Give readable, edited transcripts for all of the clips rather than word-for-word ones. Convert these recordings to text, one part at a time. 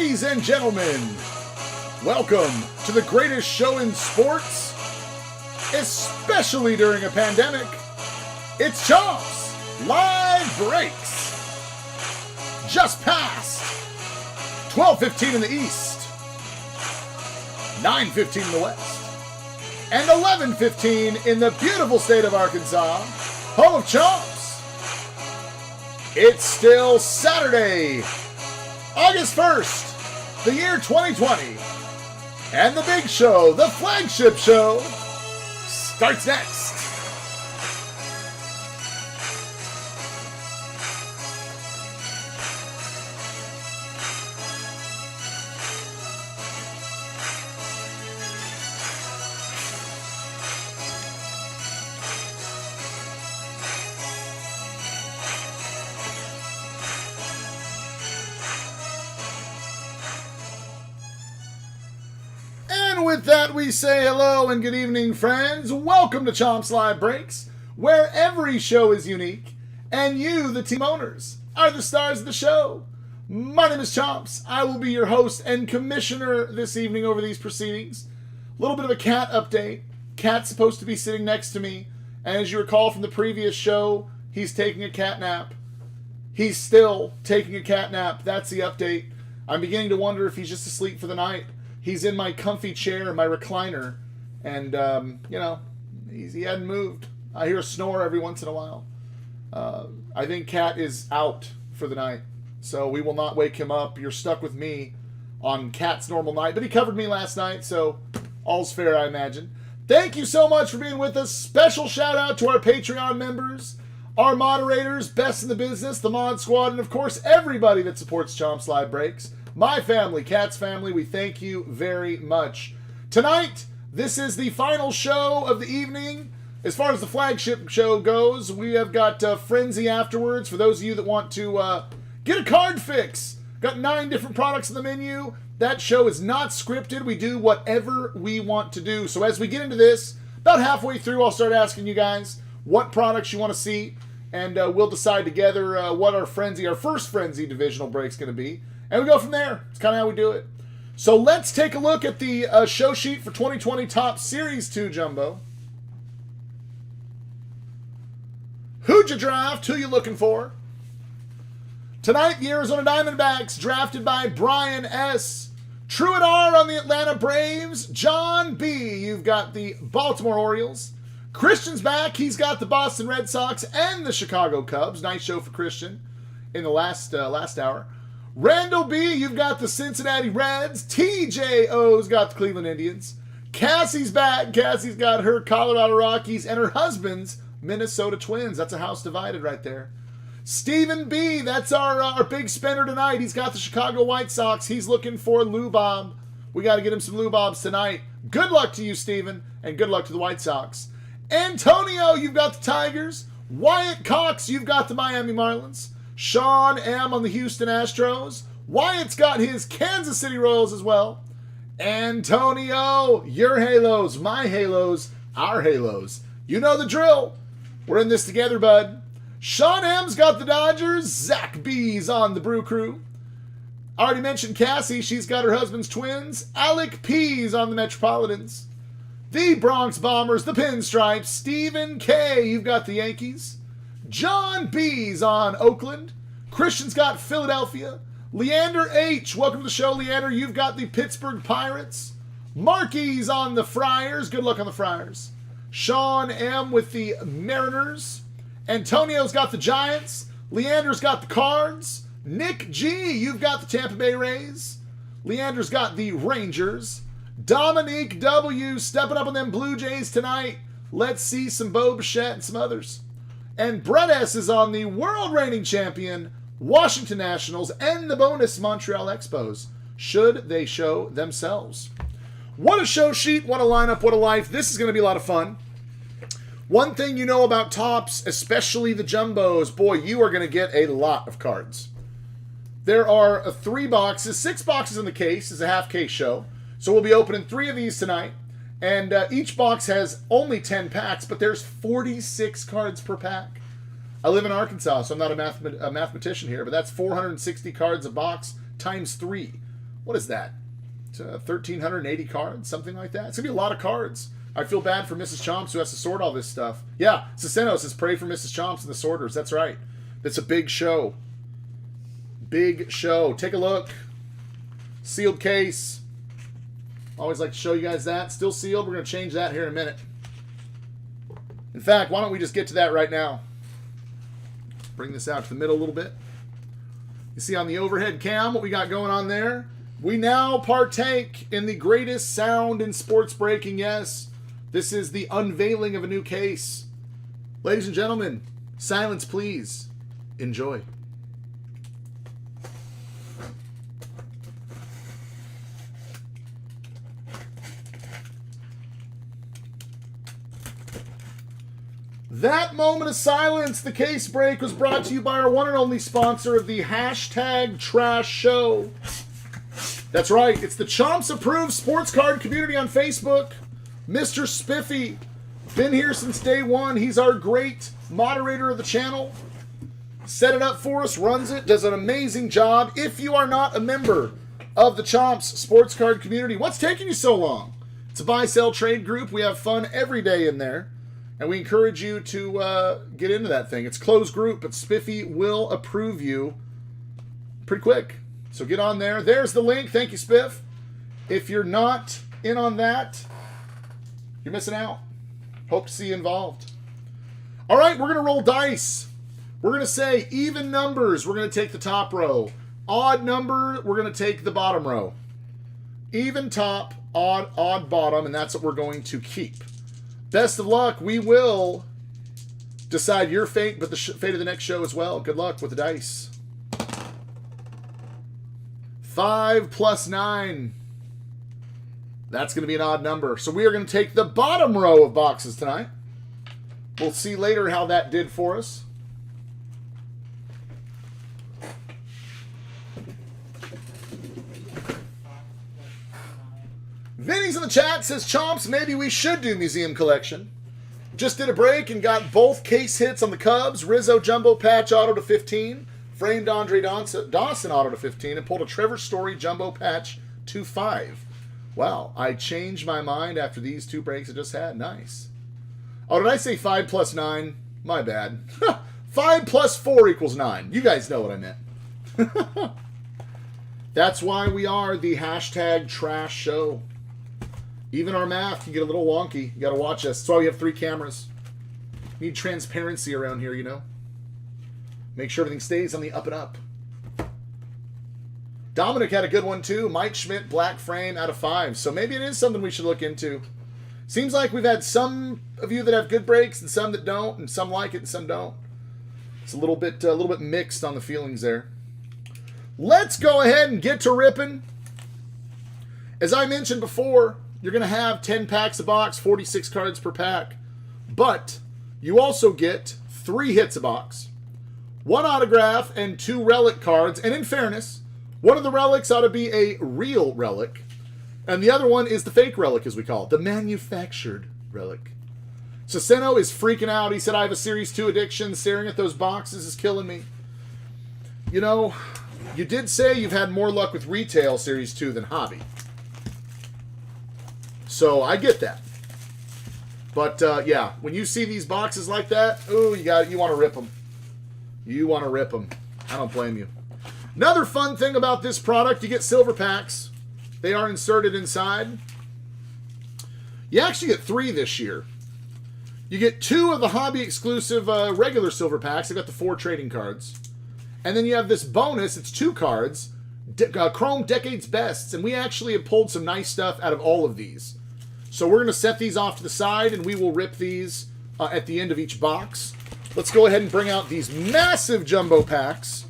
Ladies and gentlemen, welcome to the greatest show in sports, especially during a pandemic. It's Chomps Live Breaks. Just past 12:15 in the east, 9:15 in the west, and 11:15 in the beautiful state of Arkansas, home of Chomps. It's still Saturday, August 1st, the year 2020, and the big show, the flagship show, starts next. With that, we say hello and good evening, friends. Welcome to Chomps Live Breaks, where every show is unique, and you, the team owners, are the stars of the show. My name is Chomps. I will be your host and commissioner this evening over these proceedings. A little bit of a cat update. Cat's supposed to be sitting next to me, and as you recall from the previous show, he's taking a cat nap. He's still taking a cat nap. That's the update. I'm beginning to wonder if he's just asleep for the night. He's in my comfy chair, my recliner, and, he hadn't moved. I hear a snore every once in a while. I think Cat is out for the night, so we will not wake him up. You're stuck with me on Cat's normal night, but he covered me last night, so all's fair, I imagine. Thank you so much for being with us. Special shout out to our Patreon members, our moderators, best in the business, the Mod Squad, and of course, everybody that supports Chomps Live Breaks. My family, Cat's family, we thank you very much. Tonight, this is the final show of the evening. As far as the flagship show goes, we have got Frenzy afterwards. For those of you that want to get a card fix, got 9 different products in the menu. That show is not scripted. We do whatever we want to do. So as we get into this, about halfway through, I'll start asking you guys what products you want to see, and we'll decide together what our first Frenzy divisional break is going to be. And we go from there. It's kind of how we do it. So let's take a look at the show sheet for 2020 Top Series 2 Jumbo. Who'd you draft? Who you looking for? Tonight, the Arizona Diamondbacks drafted by Brian S. Truett R on the Atlanta Braves. John B. You've got the Baltimore Orioles. Christian's back. He's got the Boston Red Sox and the Chicago Cubs. Nice show for Christian in the last hour. Randall B, you've got the Cincinnati Reds. TJO's got the Cleveland Indians. Cassie's back. Cassie's got her Colorado Rockies and her husband's Minnesota Twins. That's a house divided right there. Stephen B, that's our big spender tonight. He's got the Chicago White Sox. He's looking for Lou Bob. We got to get him some Lou Bobs tonight. Good luck to you, Stephen, and good luck to the White Sox. Antonio, you've got the Tigers. Wyatt Cox, you've got the Miami Marlins. Sean M. on the Houston Astros. Wyatt's got his Kansas City Royals as well. Antonio, your Halos, my Halos, our Halos. You know the drill. We're in this together, bud. Sean M.'s got the Dodgers. Zach B's on the Brew Crew. I already mentioned Cassie. She's got her husband's Twins. Alec P's on the Metropolitans. The Bronx Bombers, the Pinstripes. Stephen K., you've got the Yankees. John B's on Oakland. Christian's got Philadelphia. Leander H. Welcome to the show, Leander. You've got the Pittsburgh Pirates. Marky's on the Friars. Good luck on the Friars. Sean M. with the Mariners. Antonio's got the Giants. Leander's got the Cards. Nick G. You've got the Tampa Bay Rays. Leander's got the Rangers. Dominique W. stepping up on them Blue Jays tonight. Let's see some Bo Bichette and some others. And Brett S. is on the world reigning champion, Washington Nationals, and the bonus Montreal Expos, should they show themselves. What a show sheet, what a lineup, what a life. This is going to be a lot of fun. One thing you know about Topps, especially the Jumbos, boy, you are going to get a lot of cards. There are 6 boxes in the case. It's a half case show. So we'll be opening 3 of these tonight. And each box has only 10 packs, but there's 46 cards per pack. I live in Arkansas, so I'm not a mathematician here, but that's 460 cards a box times 3. What is that? 1,380 cards, something like that. It's going to be a lot of cards. I feel bad for Mrs. Chomps who has to sort all this stuff. Yeah, Ciceno says pray for Mrs. Chomps and the sorters. That's right. It's a big show. Big show. Take a look. Sealed case. Always like to show you guys that. Still sealed. We're going to change that here in a minute. In fact, why don't we just get to that right now? Bring this out to the middle a little bit. You see on the overhead cam what we got going on there? We now partake in the greatest sound in sports breaking, yes. This is the unveiling of a new case. Ladies and gentlemen, silence please. Enjoy. That moment of silence, the case break, was brought to you by our one and only sponsor of the hashtag Trash Show. That's right, it's the Chomps Approved Sports Card Community on Facebook. Mr. Spiffy, been here since day one. He's our great moderator of the channel. Set it up for us, runs it, does an amazing job. If you are not a member of the Chomps Sports Card Community, what's taking you so long? It's a buy-sell trade group. We have fun every day in there. And we encourage you to get into that thing. It's closed group, but Spiffy will approve you pretty quick. So get on there. There's the link. Thank you, Spiff. If you're not in on that, you're missing out. Hope to see you involved. All right, we're going to roll dice. We're going to say even numbers. We're going to take the top row. Odd number, we're going to take the bottom row. Even top, odd bottom, and that's what we're going to keep. Best of luck. We will decide your fate, but the fate of the next show as well. Good luck with the dice. 5 plus 9. That's going to be an odd number. So we are going to take the bottom row of boxes tonight. We'll see later how that did for us. Vinny's in the chat, says, Chomps, maybe we should do museum collection. Just did a break and got both case hits on the Cubs. Rizzo Jumbo Patch Auto to 15. Framed Andre Dawson Auto to 15. And pulled a Trevor Story Jumbo Patch to 5. Wow, I changed my mind after these two breaks I just had. Nice. Oh, did I say 5 plus 9? My bad. 5 plus 4 equals 9. You guys know what I meant. That's why we are the hashtag Trash Show. Even our math can get a little wonky. You got to watch us. That's why we have 3 cameras. Need transparency around here, you know. Make sure everything stays on the up and up. Dominic had a good one, too. Mike Schmidt, black frame out of 5. So maybe it is something we should look into. Seems like we've had some of you that have good breaks and some that don't, and some like it and some don't. It's a little bit mixed on the feelings there. Let's go ahead and get to ripping. As I mentioned before, you're going to have 10 packs a box, 46 cards per pack. But you also get 3 hits a box, 1 autograph, and 2 relic cards. And in fairness, one of the relics ought to be a real relic, and the other one is the fake relic, as we call it, the manufactured relic. So Seno is freaking out. He said, I have a Series 2 addiction. Staring at those boxes is killing me. You know, you did say you've had more luck with retail Series 2 than hobby. So I get that. But yeah, when you see these boxes like that, ooh, you want to rip them. You want to rip them. I don't blame you. Another fun thing about this product, you get silver packs. They are inserted inside. You actually get 3 this year. You get 2 of the hobby exclusive regular silver packs. I got the 4 trading cards. And then you have this bonus, it's 2 cards, Chrome Decades Bests. And we actually have pulled some nice stuff out of all of these. So we're going to set these off to the side, and we will rip these at the end of each box. Let's go ahead and bring out these massive jumbo packs.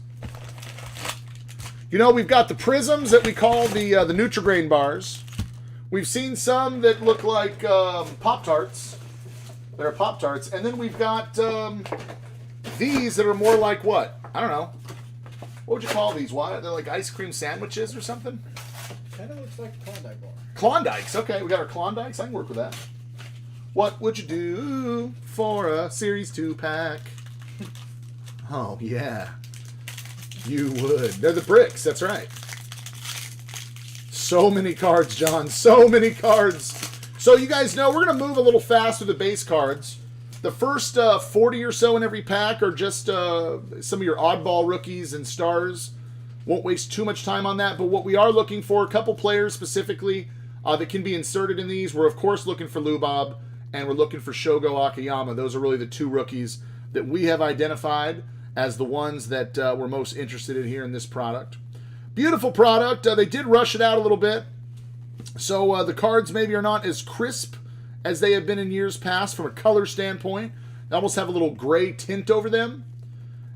You know, we've got the prisms that we call the Nutri-Grain bars. We've seen some that look like Pop-Tarts. They're Pop-Tarts. And then we've got these that are more like what? I don't know. What would you call these? Why? They're like ice cream sandwiches or something? Kind of looks like a Klondike bar. Klondikes. Okay, we got our Klondikes. I can work with that. What would you do for a Series 2 pack? Oh, yeah. You would. They're the bricks. That's right. So many cards, John. So many cards. So you guys know we're going to move a little fast with the base cards. The first 40 or so in every pack are just some of your oddball rookies and stars. Won't waste too much time on that. But what we are looking for, a couple players specifically that can be inserted in these. We're, of course, looking for Lubob, and we're looking for Shogo Akiyama. Those are really the two rookies that we have identified as the ones that we're most interested in here in this product. Beautiful product. They did rush it out a little bit. So the cards maybe are not as crisp as they have been in years past from a color standpoint. They almost have a little gray tint over them.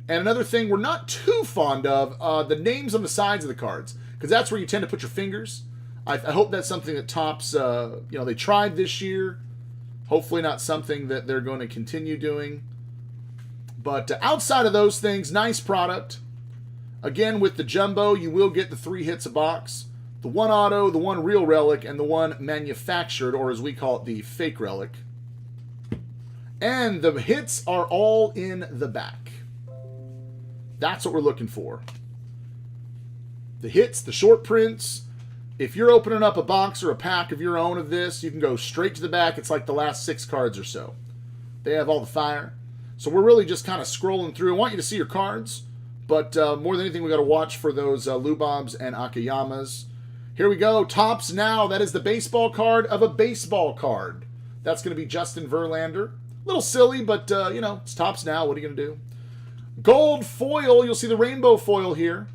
And another thing we're not too fond of, the names on the sides of the cards, because that's where you tend to put your fingers. I hope that's something that Topps, they tried this year. Hopefully not something that they're going to continue doing. But outside of those things, nice product. Again, with the Jumbo, you will get the 3 hits a box. The 1 auto, the 1 real relic, and the 1 manufactured, or as we call it, the fake relic. And the hits are all in the back. That's what we're looking for. The hits, the short prints. If you're opening up a box or a pack of your own of this, you can go straight to the back. It's like the last 6 cards or so. They have all the fire. So we're really just kind of scrolling through. I want you to see your cards, but more than anything, we got to watch for those Lubobs and Akiyamas. Here we go. Topps Now. That is the baseball card of a baseball card. That's going to be Justin Verlander. A little silly, but, it's Topps Now. What are you going to do? Gold foil. You'll see the rainbow foil here.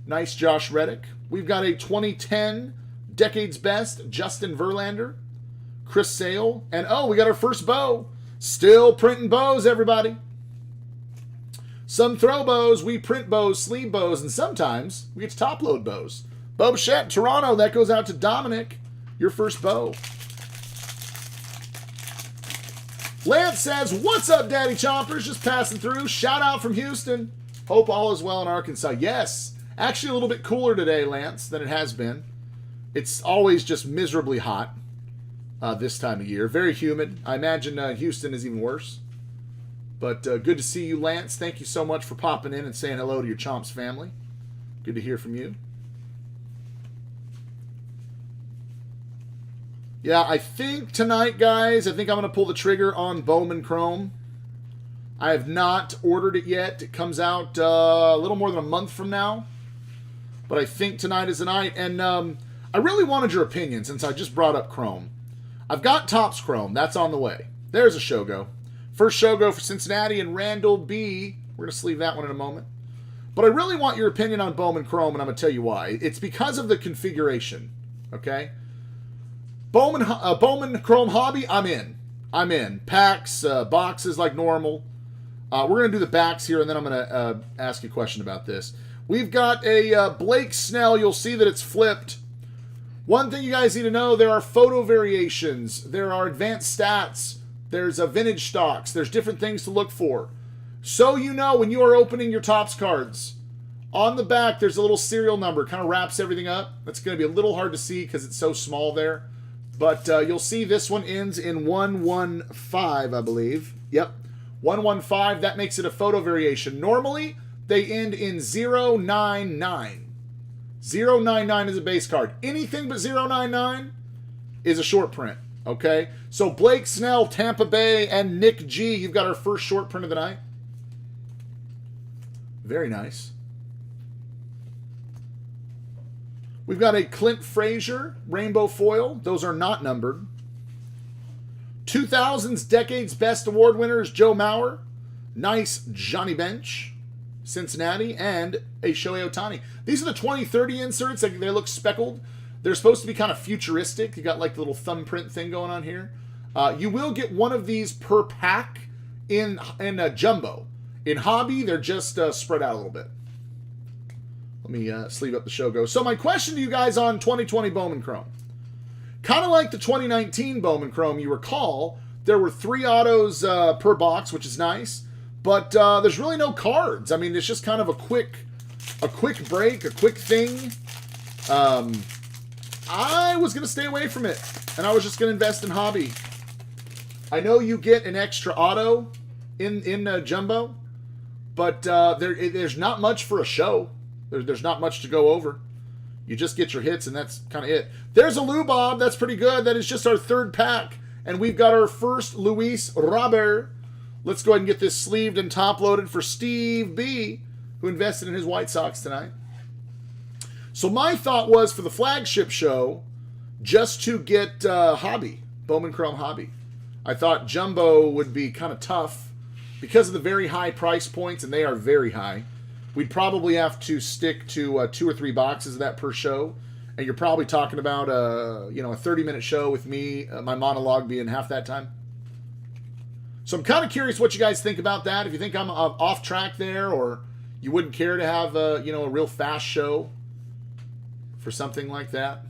Nice Josh Reddick. We've got a 2010 Decade's Best Justin Verlander. Chris Sale. And, we got our first bow. Still printing bows, everybody. Some throw bows. We print bows, sleeve bows, and sometimes we get to top load bows. Bo Bichette, Toronto, that goes out to Dominic. Your first bow. Lance says, what's up, Daddy Chompers? Just passing through. Shout out from Houston. Hope all is well in Arkansas. Yes. Actually, a little bit cooler today, Lance, than it has been. It's always just miserably hot this time of year. Very humid. I imagine Houston is even worse. But good to see you, Lance. Thank you so much for popping in and saying hello to your Chomps family. Good to hear from you. Yeah, I think tonight, guys, I'm going to pull the trigger on Bowman Chrome. I have not ordered it yet. It comes out a little more than a month from now. But I think tonight is the night. And I really wanted your opinion since I just brought up Chrome. I've got Topps Chrome. That's on the way. There's a Shogo. First Shogo for Cincinnati and Randall B. We're going to sleeve that one in a moment. But I really want your opinion on Bowman Chrome, and I'm going to tell you why. It's because of the configuration. Okay? Bowman Chrome Hobby, I'm in. I'm in. Packs, boxes like normal. We're going to do the backs here, and then I'm going to ask you a question about this. We've got a Blake Snell. You'll see that it's flipped. One thing you guys need to know, there are photo variations. There are advanced stats. There's vintage stocks. There's different things to look for. So you know when you are opening your Topps cards, on the back there's a little serial number. Kind of wraps everything up. That's going to be a little hard to see because it's so small there. But you'll see this one ends in 115, I believe. Yep, 115. That makes it a photo variation. Normally, they end in 099. 099 is a base card. Anything but 099 is a short print. Okay? So Blake Snell, Tampa Bay, and Nick G. You've got our first short print of the night. Very nice. We've got a Clint Frazier rainbow foil. Those are not numbered. 2000s Decade's Best Award winners, Joe Mauer. Nice Johnny Bench, Cincinnati, and a Shohei Ohtani. These are the 2030 inserts. They look speckled. They're supposed to be kind of futuristic. You got like the little thumbprint thing going on here. You will get one of these per pack in Jumbo. In Hobby, they're just spread out a little bit. Let me sleeve up the Shogo. So my question to you guys on 2020 Bowman Chrome. Kind of like the 2019 Bowman Chrome, you recall, there were 3 autos per box, which is nice. But there's really no cards. I mean, it's just kind of a quick break, a quick thing. I was going to stay away from it, and I was just going to invest in Hobby. I know you get an extra auto in Jumbo, but there's not much for a show. There's not much to go over. You just get your hits, and that's kind of it. There's a Lou Bob. That's pretty good. That is just our third pack. And we've got our first Luis Robert. Let's go ahead and get this sleeved and top-loaded for Steve B., who invested in his White Sox tonight. So my thought was for the flagship show, just to get Hobby, Bowman Chrome Hobby. I thought Jumbo would be kind of tough because of the very high price points, and they are very high. We'd probably have to stick to 2 or 3 boxes of that per show, and you're probably talking about a 30-minute show with me, my monologue being half that time. So I'm kind of curious what you guys think about that. If you think I'm off track there, or you wouldn't care to have a real fast show for something like that.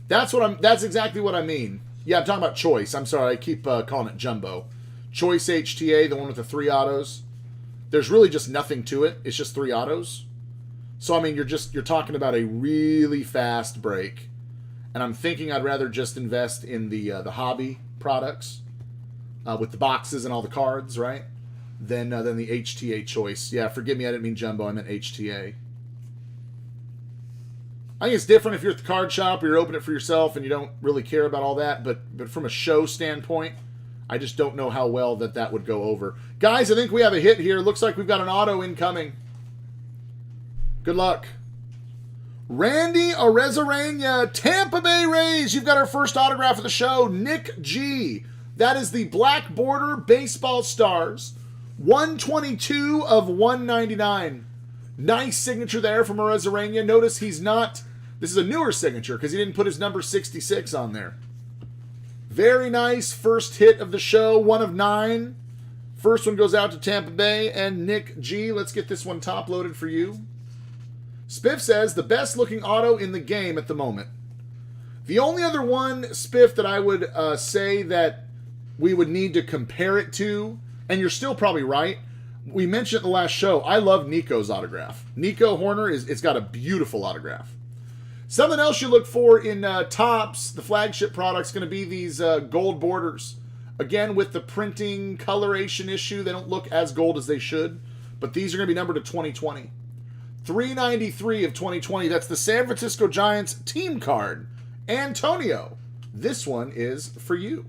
That's exactly what I mean. Yeah, I'm talking about Choice. I'm sorry, I keep calling it Jumbo. Choice HTA, the one with the 3 autos. There's really just nothing to it. It's just 3 autos. So I mean, you're talking about a really fast break, and I'm thinking I'd rather just invest in the hobby products with the boxes and all the cards, right? Than the HTA Choice. Yeah, forgive me, I didn't mean Jumbo. I meant HTA. I think it's different if you're at the card shop or you're opening it for yourself and you don't really care about all that. But from a show standpoint, I just don't know how well that would go over. Guys, I think we have a hit here. Looks like we've got an auto incoming. Good luck. Randy Arezarena, Tampa Bay Rays. You've got our first autograph of the show, Nick G. That is the black border baseball stars. 122 of 199. Nice signature there from Arezarena. Notice he's not... This is a newer signature because he didn't put his number 66 on there. Very nice first hit of the show, 1 of 9. First one goes out to Tampa Bay and Nick G. Let's get this one top loaded for you. Spiff says, the best looking auto in the game at the moment. The only other one, Spiff, that I would say that we would need to compare it to, and you're still probably right, we mentioned in the last show, I love Nico's autograph. Nico Horner, it's got a beautiful autograph. Something else you look for in Topps, the flagship product's going to be these gold borders. Again, with the printing coloration issue, they don't look as gold as they should, but these are going to be numbered to 2020. 393 of 2020, that's the San Francisco Giants team card. Antonio, this one is for you.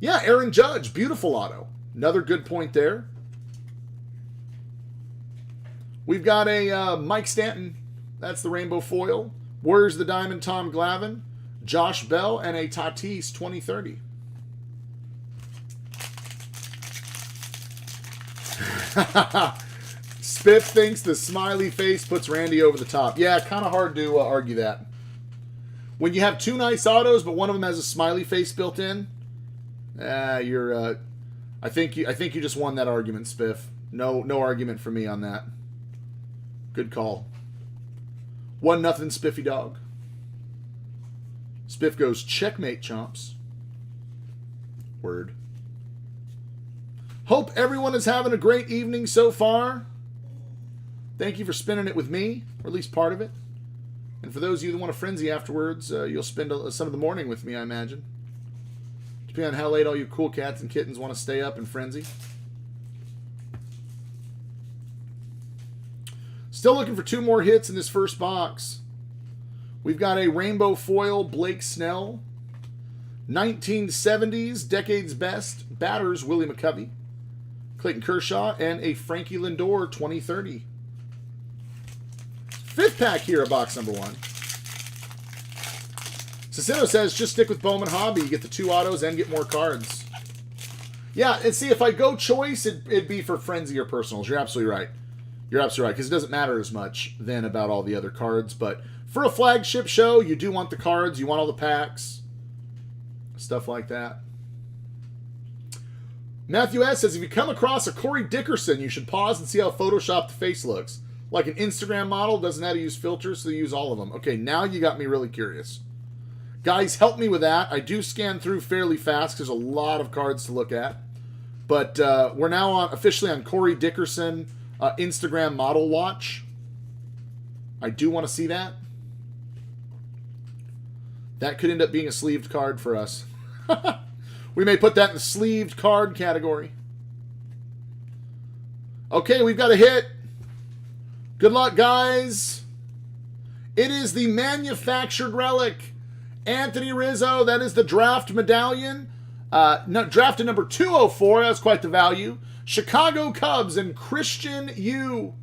Yeah, Aaron Judge, beautiful auto. Another good point there. We've got a Mike Stanton. That's the rainbow foil. Warriors the Diamond, Tom Glavine. Josh Bell, and a Tatis 2030. Spiff thinks the smiley face puts Randy over the top. Yeah, kind of hard to argue that. When you have 2 nice autos, but one of them has a smiley face built in, you're... I think you just won that argument, Spiff. No argument for me on that. Good call. 1-0 Spiffy Dog. Spiff goes, checkmate, chomps. Word. Hope everyone is having a great evening so far. Thank you for spending it with me, or at least part of it. And for those of you that want a frenzy afterwards, you'll spend some of the morning with me, I imagine. Depending on how late all you cool cats and kittens want to stay up in frenzy. Still looking for 2 more hits in this first box. We've got a rainbow foil Blake Snell. 1970s, Decade's Best, batters Willie McCovey. Clayton Kershaw, and a Frankie Lindor 2030. 5th pack here of box number 1. Cicino says, just stick with Bowman Hobby. You get the 2 autos and get more cards. Yeah, and see, if I go choice, it'd be for frenzy or personals. You're absolutely right. You're absolutely right, because it doesn't matter as much then about all the other cards. But for a flagship show, you do want the cards. You want all the packs. Stuff like that. Matthew S. says, if you come across a Corey Dickerson, you should pause and see how photoshopped the face looks. Like an Instagram model doesn't know how to use filters, so they use all of them. Okay, now you got me really curious. Guys, help me with that. I do scan through fairly fast because there's a lot of cards to look at. But we're now officially on Corey Dickerson Instagram model watch. I do want to see that. That could end up being a sleeved card for us. We may put that in the sleeved card category. Okay, we've got a hit. Good luck, guys. It is the manufactured relic. Anthony Rizzo, that is the draft medallion. Drafted number 204, that's quite the value. Chicago Cubs and Christian Yu.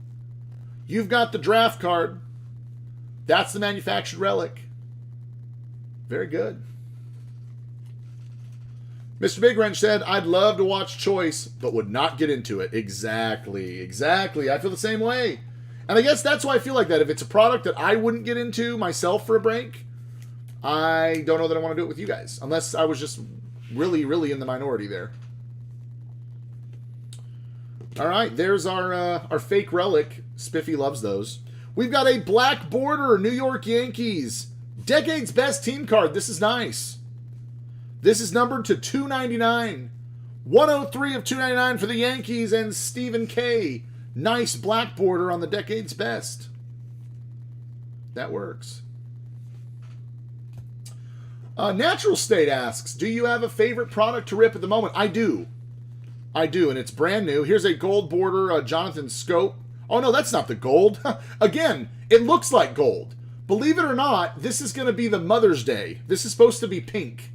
You've got the draft card. That's the manufactured relic. Very good. Mr. Big Wrench said, I'd love to watch Choice, but would not get into it. Exactly. I feel the same way. And I guess that's why I feel like that. If it's a product that I wouldn't get into myself for a break, I don't know that I want to do it with you guys. Unless I was just really, really in the minority there. All right, there's our fake relic. Spiffy loves those. We've got a black border New York Yankees. Decade's best team card. This is nice. This is numbered to 299. 103 of 299 for the Yankees and Stephen K. Nice black border on the Decade's best. That works. Natural State asks, do you have a favorite product to rip at the moment? I do, and it's brand new. Here's a gold border Jonathan Scope. Oh, no, that's not the gold. Again, it looks like gold. Believe it or not, this is going to be the Mother's Day. This is supposed to be pink.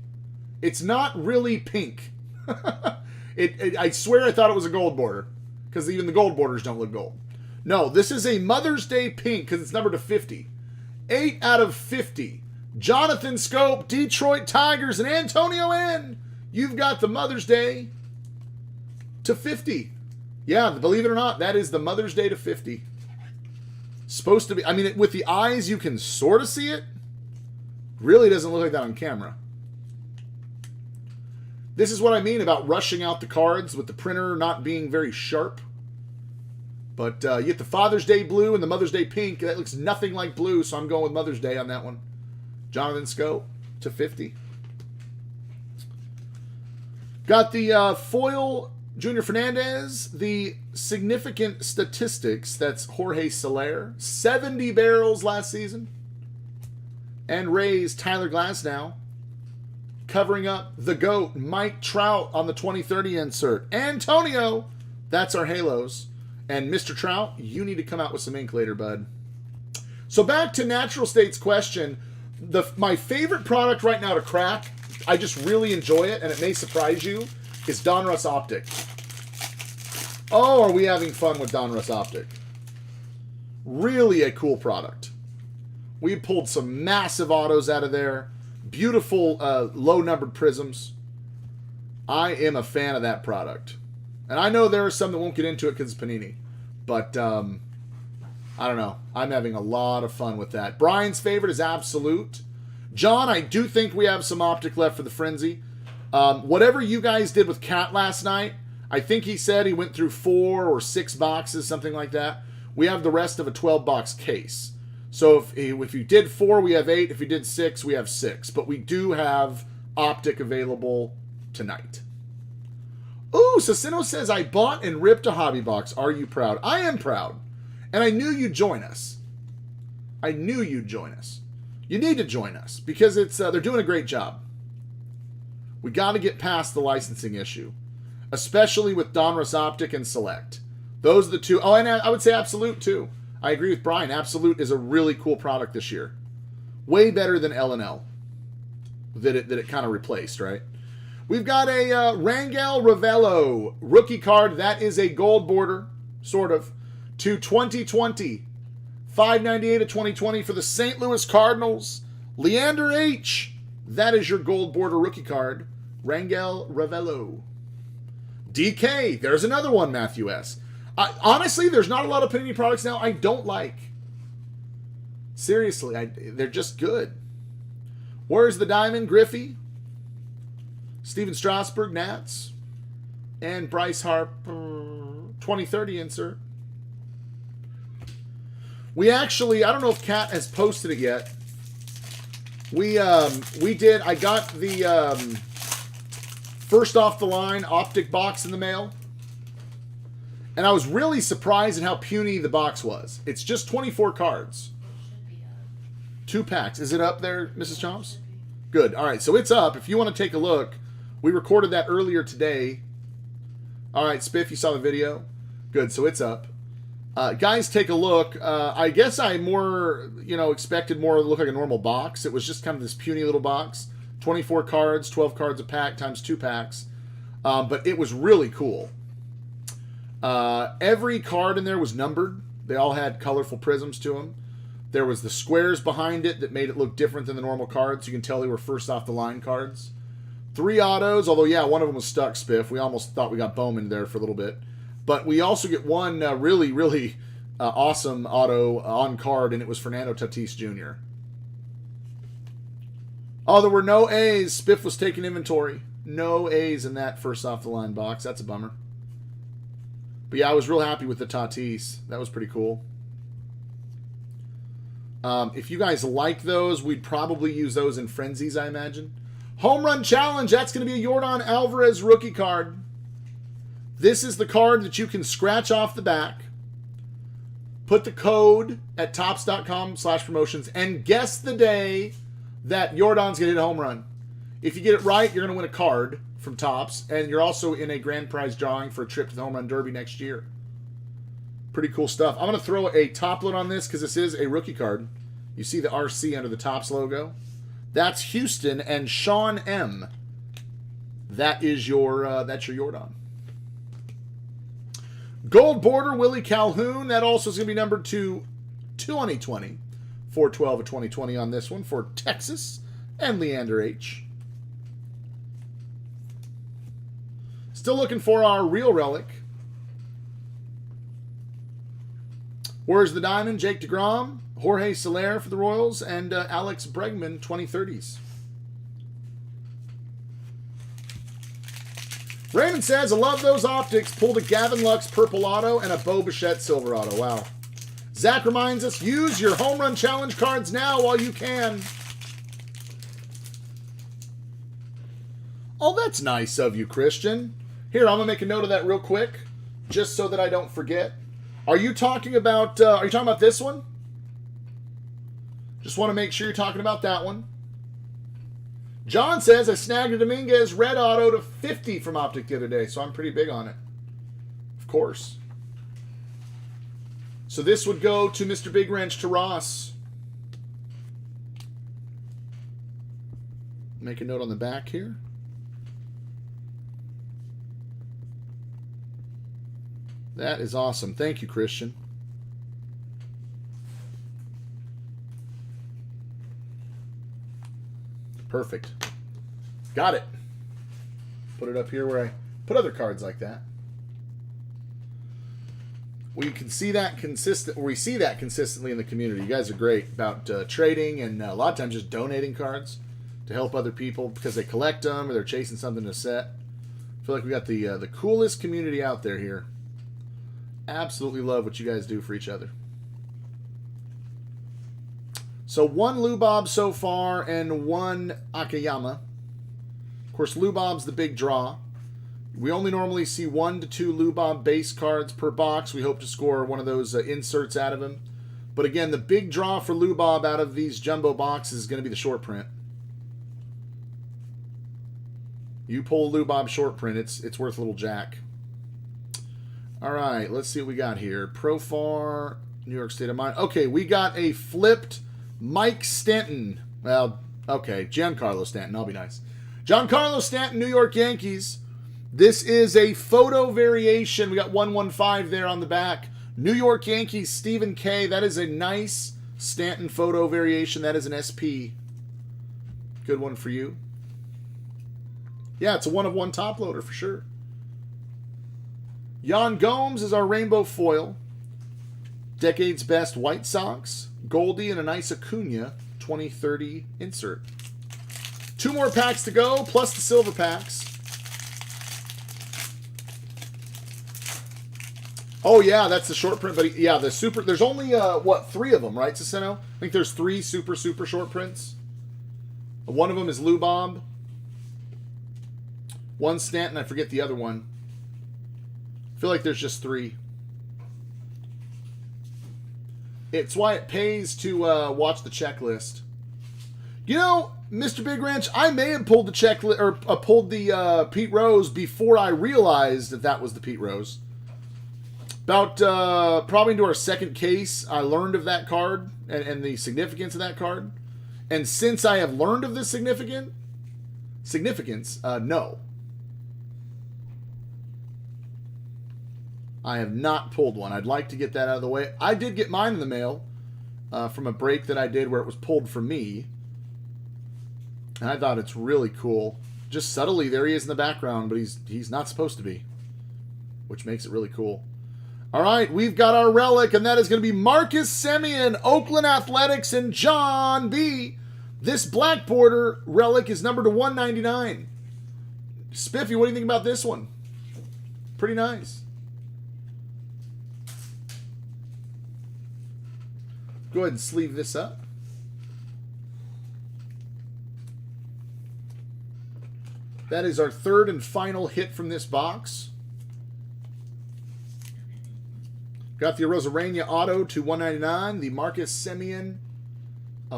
It's not really pink. I swear I thought it was a gold border, because even the gold borders don't look gold. No, this is a Mother's Day pink, because it's numbered to 50. 8 out of 50. Jonathan Scope, Detroit Tigers, and Antonio N. You've got the Mother's Day to 50. Yeah, believe it or not, that is the Mother's Day to 50. Supposed to be, I mean, with the eyes, you can sort of see it. Really doesn't look like that on camera. This is what I mean about rushing out the cards with the printer not being very sharp. But you get the Father's Day blue and the Mother's Day pink. That looks nothing like blue, so I'm going with Mother's Day on that one. Jonathan Scope to 50. Got the foil Junior Fernandez, the significant statistics. That's Jorge Soler. 70 barrels last season. And Rays Tyler Glasnow. Covering up the GOAT, Mike Trout on the 2030 insert. Antonio, that's our Halos. And Mr. Trout, you need to come out with some ink later, bud. So back to Natural State's question. My favorite product right now to crack, I just really enjoy it, and it may surprise you, is Donruss Optic. Oh, are we having fun with Donruss Optic? Really a cool product. We pulled some massive autos out of there. Beautiful low-numbered prisms. I am a fan of that product. And I know there are some that won't get into it because it's Panini. But, I don't know. I'm having a lot of fun with that. Brian's favorite is Absolute. John, I do think we have some Optic left for the Frenzy. Whatever you guys did with Cat last night, I think he said he went through 4 or 6 boxes, something like that. We have the rest of a 12-box case. So if you did 4, we have 8. If you did 6, we have 6. But we do have Optic available tonight. Ooh, Sasino says, I bought and ripped a hobby box. Are you proud? I am proud. And I knew you'd join us. I knew you'd join us. You need to join us because it's they're doing a great job. We got to get past the licensing issue, especially with Donruss Optic and Select. Those are the two. Oh, and I would say Absolute too. I agree with Brian. Absolute is a really cool product this year. Way better than L&L that it kind of replaced, right? We've got a Rangel Ravello rookie card. That is a gold border, sort of, to 2020. 598 of 2020 for the St. Louis Cardinals. Leander H. That is your gold border rookie card. Rangel Ravello. DK. There's another one, Matthew S. Honestly, there's not a lot of Panini products now I don't like. Seriously, they're just good. Where's the Diamond? Griffey. Steven Strasburg, Nats. And Bryce Harp, 2030 insert. We actually, I don't know if Kat has posted it yet. We did, I got the first off the line Optic box in the mail. And I was really surprised at how puny the box was. It's just 24 cards. 2 packs. Is it up there, Mrs. Chomps? Good. All right, so it's up. If you want to take a look, we recorded that earlier today. All right, Spiff, you saw the video? Good, so it's up. Guys, take a look. I guess I more, expected more to look like a normal box. It was just kind of this puny little box. 24 cards, 12 cards a pack times 2 packs. But it was really cool. Every card in there was numbered. They all had colorful prisms to them. There was the squares behind it that made it look different than the normal cards. You can tell they were first off the line cards. 3 autos, although, yeah, one of them was stuck, Spiff. We almost thought we got Bowman there for a little bit. But we also get one really, really awesome auto on card, and it was Fernando Tatis Jr. Oh, there were no A's. Spiff was taking inventory. No A's in that first off the line box. That's a bummer. But yeah, I was real happy with the Tatis. That was pretty cool. If you guys like those, we'd probably use those in Frenzies, I imagine. Home Run Challenge. That's going to be a Yordan Alvarez rookie card. This is the card that you can scratch off the back, put the code at Topps.com/promotions, and guess the day that Yordan's going to hit a home run. If you get it right, you're going to win a card from Topps, and you're also in a grand prize drawing for a trip to the Home Run Derby next year. Pretty cool stuff. I'm going to throw a top load on this because this is a rookie card. You see the RC under the Topps logo. That's Houston and Sean M. That is that's your Yordan. Gold border Willie Calhoun. That also is going to be numbered to 2020. 412 of 2020 on this one for Texas and Leander H. Still looking for our real relic. Where's the Diamond? Jake DeGrom, Jorge Soler for the Royals, and Alex Bregman 2030s. Raymond says, I love those optics. Pulled a Gavin Lux purple auto and a Bo Bichette silver auto. Wow. Zach reminds us, use your home run challenge cards now while you can. Oh, that's nice of you, Christian. Here, I'm going to make a note of that real quick, just so that I don't forget. Are you talking about this one? Just want to make sure you're talking about that one. John says, I snagged a Dominguez red auto to 50 from Optic the other day, so I'm pretty big on it. Of course. So this would go to Mr. Big Wrench, to Ross. Make a note on the back here. That is awesome. Thank you, Christian. Perfect. Got it. Put it up here where I put other cards like that. We can see that we see that consistently in the community. You guys are great about trading and a lot of times just donating cards to help other people because they collect them or they're chasing something to set. I feel like we got the coolest community out there here. Absolutely love what you guys do for each other. So 1 Lubob so far and 1 Akiyama. Of course, Lubob's the big draw. We only normally see 1 to 2 Lubob base cards per box. We hope to score one of those inserts out of him. But again, the big draw for Lubob out of these jumbo boxes is going to be the short print. You pull a Lubob short print, it's worth a little jack. All right, let's see what we got here. Profar, New York State of Mind. Okay, we got a flipped Mike Stanton. Well, okay, Giancarlo Stanton. I'll be nice. Giancarlo Stanton, New York Yankees. This is a photo variation. We got 115 there on the back. New York Yankees, Stephen K. That is a nice Stanton photo variation. That is an SP. Good one for you. Yeah, it's a 1-of-1 top loader for sure. Yan Gomes is our rainbow foil. Decade's best White Sox. Goldie and a nice Acuna 2030 insert. 2 more packs to go, plus the silver packs. Oh, yeah, that's the short print. But, yeah, the super... There's only, 3 of them, right, Ciceno? I think there's 3 super short prints. One of them is Lubob. 1 Stanton. I forget the other one. I feel like there's just 3. It's why it pays to watch the checklist. You know, Mr. Big Ranch, I may have pulled the checklist or pulled the Pete Rose before I realized that was the Pete Rose. About probably into our second case, I learned of that card and the significance of that card. And since I have learned of the significance, no. I have not pulled one. I'd like to get that out of the way. I did get mine in the mail from a break that I did where it was pulled for me. And I thought it's really cool. Just subtly, there he is in the background, but he's not supposed to be, which makes it really cool. All right, we've got our relic, and that is going to be Marcus Semien, Oakland Athletics, and John B. This black border relic is numbered to 199. Spiffy, what do you think about this one? Pretty nice. Go ahead and sleeve this up. That is our third and final hit from this box. Got the Rosarania Auto to 199, the Marcus Semien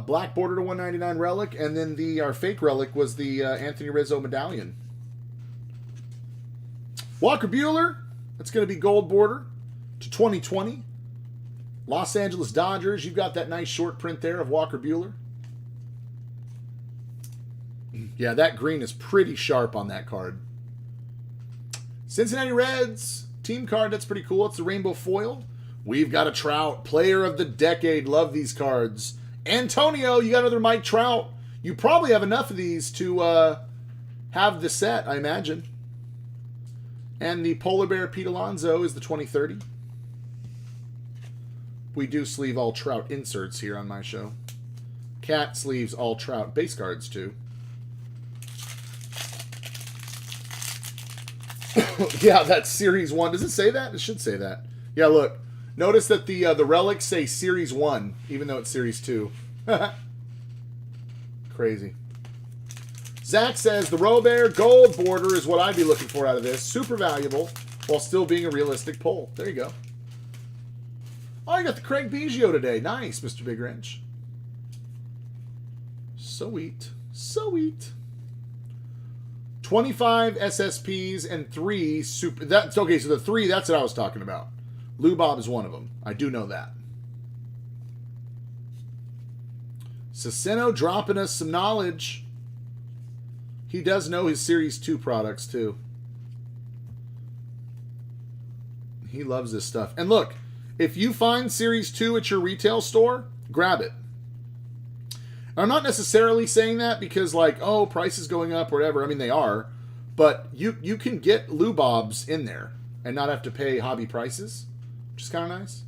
black border to 199 relic, and then our fake relic was the Anthony Rizzo medallion. Walker Buehler, that's going to be gold border to 2020. Los Angeles Dodgers, you've got that nice short print there of Walker Buehler. Yeah, that green is pretty sharp on that card. Cincinnati Reds, team card, that's pretty cool. It's the rainbow foil. We've got a Trout, player of the decade. Love these cards. Antonio, you got another Mike Trout. You probably have enough of these to have the set, I imagine. And the Polar Bear Pete Alonso is the 2030. We do sleeve all Trout inserts here on my show. Cat sleeves all Trout base cards too. Yeah, that's Series 1. Does it say that? It should say that. Yeah, look. Notice that the relics say Series 1, even though it's Series 2. Crazy. Zach says, the Robert gold border is what I'd be looking for out of this. Super valuable, while still being a realistic pull. There you go. Oh, I got the Craig Biggio today. Nice, Mr. Big Wrench. Sweet. Sweet. 25 SSPs and 3 super... That's okay, so the 3, that's what I was talking about. Lou Bob is one of them. I do know that. Cicino dropping us some knowledge. He does know his Series 2 products, too. He loves this stuff. And look, if you find Series 2 at your retail store, grab it. I'm not necessarily saying that because, like, oh, price is going up or whatever. I mean, they are. But you can get Lou Bobs in there and not have to pay hobby prices, which is kind of nice.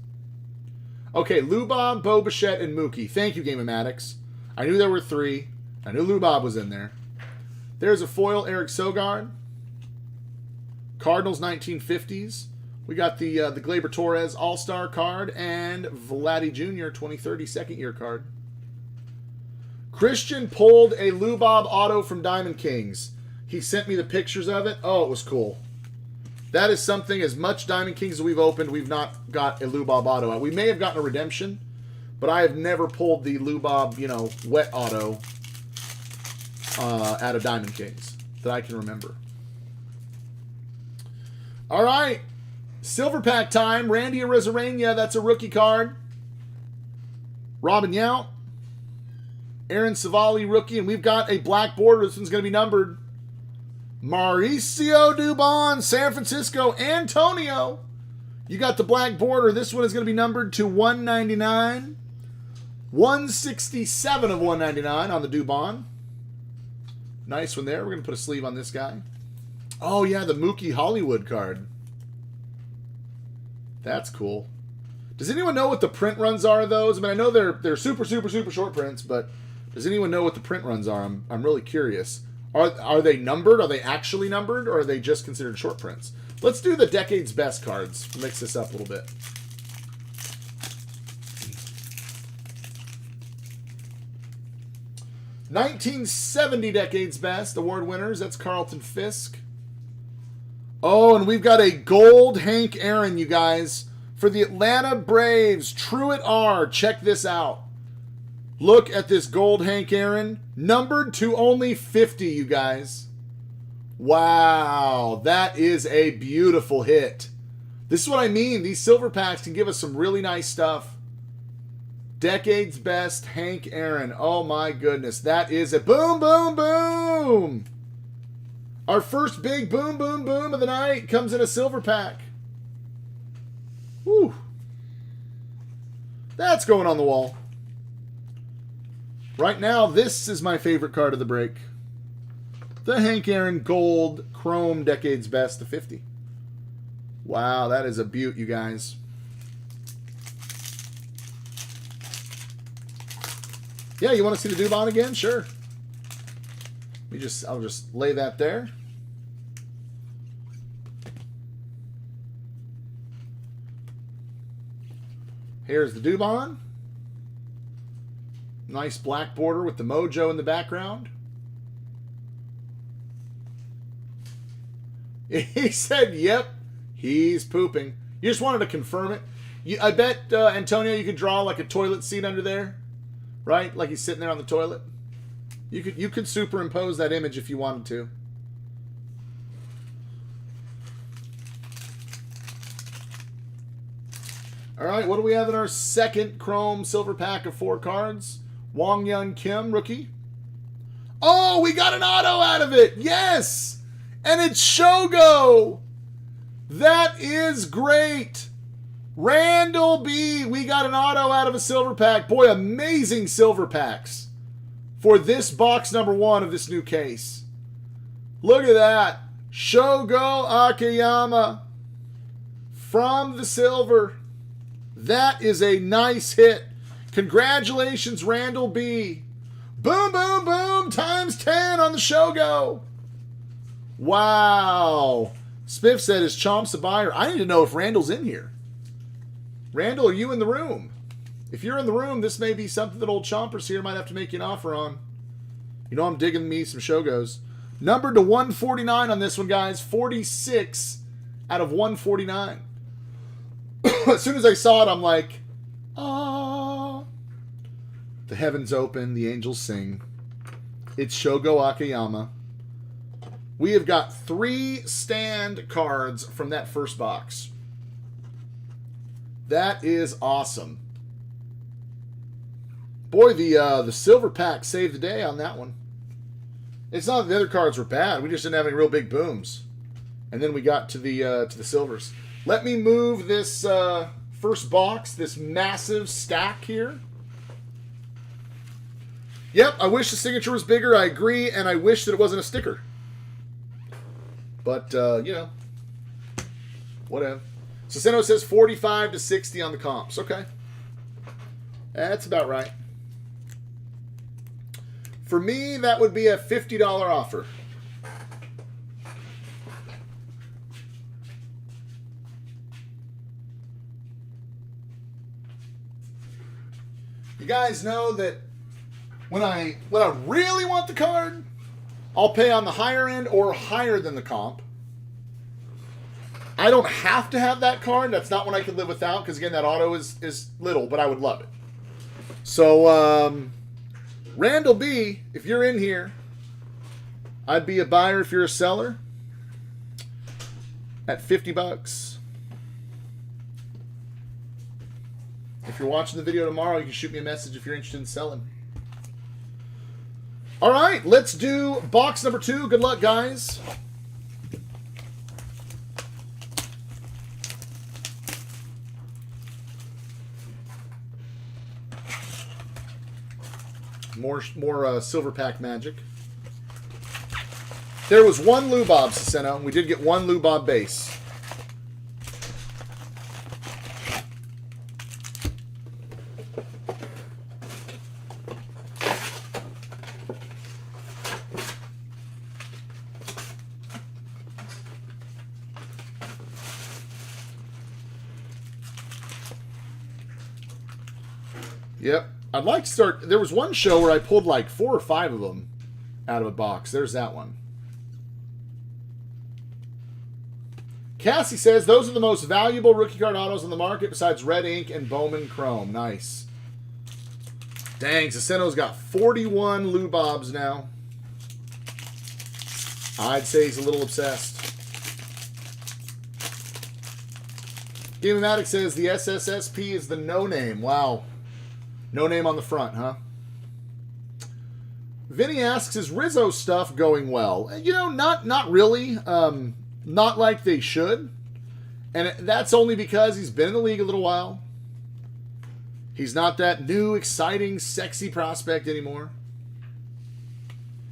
Okay, Lou Bob, Bo Bichette, and Mookie. Thank you, Game-O-Matics. I knew there were 3. I knew Lou Bob was in there. There's a foil Eric Sogard. Cardinals 1950s. We got the Gleyber Torres All-Star card and Vladdy Jr. 2030 second-year card. Christian pulled a Lou Bob auto from Diamond Kings. He sent me the pictures of it. Oh, it was cool. That is something, as much Diamond Kings as we've opened, we've not got a Lou Bob auto out. We may have gotten a redemption, but I have never pulled the Lou Bob, wet auto out of Diamond Kings that I can remember. All right. Silver pack time. Randy Arozarena, that's a rookie card. Robin Yount. Aaron Savali, rookie. And we've got a black border. This one's going to be numbered. Mauricio Dubon, San Francisco. Antonio. You got the black border. This one is going to be numbered to 199. 167 of 199 on the Dubon. Nice one there. We're going to put a sleeve on this guy. Oh, yeah, the Mookie Hollywood card. That's cool. Does anyone know what the print runs are of those? I mean, I know they're super, super, super short prints, but does anyone know what the print runs are? I'm really curious. Are they numbered? Are they actually numbered? Or are they just considered short prints? Let's do the Decade's Best cards. Mix this up a little bit. '70 Decade's Best award winners. That's Carlton Fisk. Oh, and we've got a gold Hank Aaron, you guys, for the Atlanta Braves. Truett R. Check this out. Look at this gold Hank Aaron, numbered to only 50, you guys. Wow, that is a beautiful hit. This is what I mean. These silver packs can give us some really nice stuff. Decade's best, Hank Aaron. Oh my goodness. That is a boom, boom, boom. Our first big boom, boom, boom of the night comes in a silver pack. Whew. That's going on the wall. Right now, this is my favorite card of the break. The Hank Aaron Gold Chrome Decade's Best to 50. Wow, that is a beaut, you guys. Yeah, you want to see the Dubon again? Sure. I'll just lay that there. Here's the Dubon. Nice black border with the mojo in the background. He said, yep, he's pooping. You just wanted to confirm it. I bet, Antonio, you could draw like a toilet seat under there. Right? Like he's sitting there on the toilet. You could superimpose that image if you wanted to. All right, what do we have in our second Chrome Silver Pack of 4 cards? Wong Yun Kim, rookie. Oh, we got an auto out of it. Yes. And it's Shogo. That is great. Randall B. We got an auto out of a silver pack. Boy, amazing silver packs for this box number 1 of this new case. Look at that. Shogo Akiyama from the silver. That is a nice hit. Congratulations, Randall B. Boom, boom, boom. Times 10 on the Shogo. Wow. Spiff said, is Chomps a buyer? I need to know if Randall's in here. Randall, are you in the room? If you're in the room, this may be something that old Chompers here might have to make you an offer on. You know I'm digging me some Shogos. Numbered to 149 on this one, guys. 46 out of 149. As soon as I saw it, I'm like, ah. The heavens open, the angels sing. It's Shogo Akiyama. We have got 3 stand cards from that first box. That is awesome. Boy, the silver pack saved the day on that one. It's not that the other cards were bad. We just didn't have any real big booms. And then we got to the silvers. Let me move this first box, this massive stack here. Yep, I wish the signature was bigger. I agree, and I wish that it wasn't a sticker. But, you know, whatever. Saceno says 45 to 60 on the comps. Okay. That's about right. For me, that would be a $50 offer. You guys know that when I really want the card, I'll pay on the higher end or higher than the comp. I don't have to have that card. That's not one I could live without because, again, that auto is little, but I would love it. So, Randall B., if you're in here, I'd be a buyer if you're a seller at $50. If you're watching the video tomorrow, you can shoot me a message if you're interested in selling. All right, let's do box number 2. Good luck, guys. More silver pack magic. There was one Lubob, Saceno. We did get one Lubob base. Yep. I'd like to start... There was one show where I pulled like 4 or 5 of them out of a box. There's that one. Cassie says, those are the most valuable rookie card autos on the market besides Red Ink and Bowman Chrome. Nice. Dang, Saceno's got 41 Lubobs now. I'd say he's a little obsessed. Gamematic says the SSSP is the no name. Wow. No name on the front, huh? Vinny asks, is Rizzo stuff going well? You know, not really. Not like they should. And that's only because he's been in the league a little while. He's not that new, exciting, sexy prospect anymore.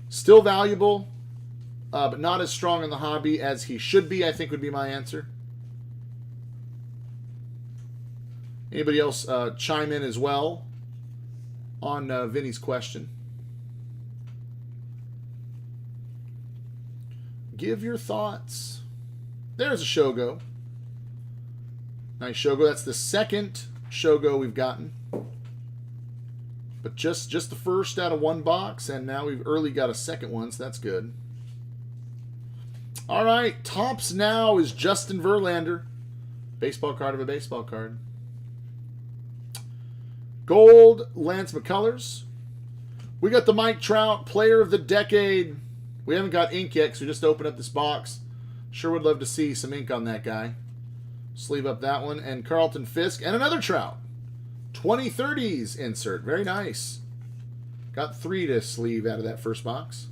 Still valuable, but not as strong in the hobby as he should be, I think would be my answer. Anybody else chime in as well on Vinny's question? Give your thoughts. There's a Shogo. Nice Shogo. That's the second Shogo we've gotten. But just the first out of one box, and now we've early got a second one, so that's good. All right, tops now is Justin Verlander. Baseball card of a baseball card. Gold, Lance McCullers. We got the Mike Trout Player of the Decade. We haven't got ink yet because we just opened up this box. Sure would love to see some ink on that guy. Sleeve up that one. And Carlton Fisk. And another Trout. 2030s insert. Very nice. Got 3 to sleeve out of that first box.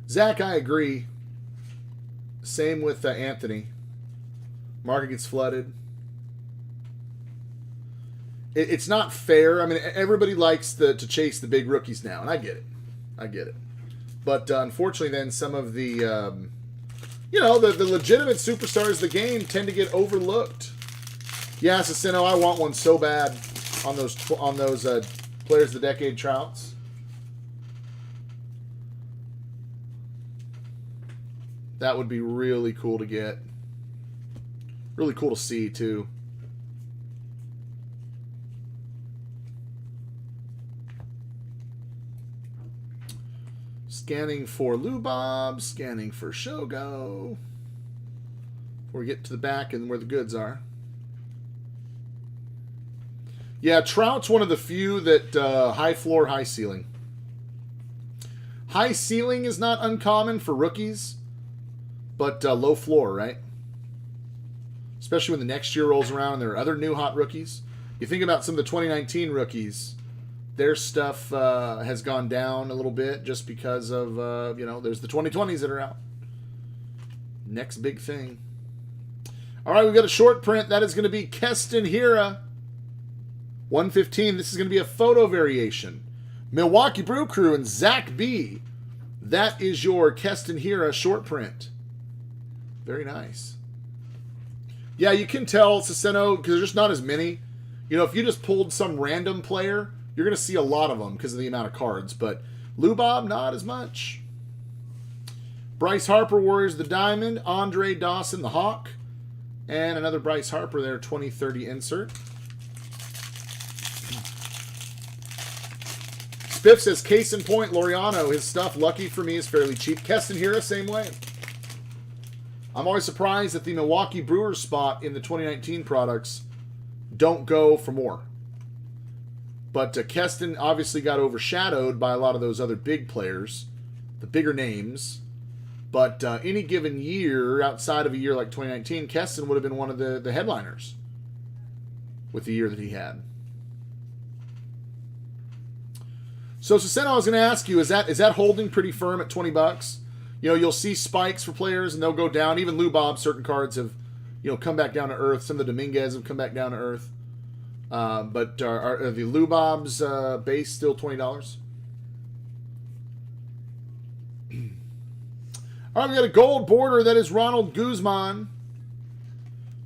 Zach, I agree. Same with Anthony. Market gets flooded. It's not fair. I mean, everybody likes to chase the big rookies now, and I get it. I get it. But unfortunately, then some of the, the legitimate superstars of the game tend to get overlooked. Yeah, Cicino, I want one so bad on those Players of the Decade Trouts. That would be really cool to get. Really cool to see, too. Scanning for Lubob. Scanning for Shogo. Before we get to the back and where the goods are. Yeah, Trout's one of the few that high floor, high ceiling. High ceiling is not uncommon for rookies, but low floor, right? Especially when the next year rolls around and there are other new hot rookies. You think about some of the 2019 rookies, their stuff has gone down a little bit just because of, there's the 2020s that are out. Next big thing. All right, we've got a short print. That is going to be Keston Hiura. 115. This is going to be a photo variation. Milwaukee Brew Crew and Zach B. That is your Keston Hiura short print. Very nice. Yeah, you can tell, Cicino, because there's just not as many. You know, if you just pulled some random player, you're going to see a lot of them because of the amount of cards. But Lubob, not as much. Bryce Harper, Warriors the Diamond. Andre Dawson, the Hawk. And another Bryce Harper there, 2030 insert. Spiff says, case in point, Laureano, his stuff, lucky for me, is fairly cheap. Keston Hiura, same way. I'm always surprised that the Milwaukee Brewers spot in the 2019 products don't go for more. But Keston obviously got overshadowed by a lot of those other big players, the bigger names. But any given year, outside of a year like 2019, Keston would have been one of the headliners with the year that he had. So, Cicino, I was going to ask you, is that holding pretty firm at $20? You know, you'll see spikes for players, and they'll go down. Even Lubob, certain cards have, come back down to earth. Some of the Dominguez have come back down to earth. But are the Lubob's base still $20? All right, we got a gold border. That is Ronald Guzman,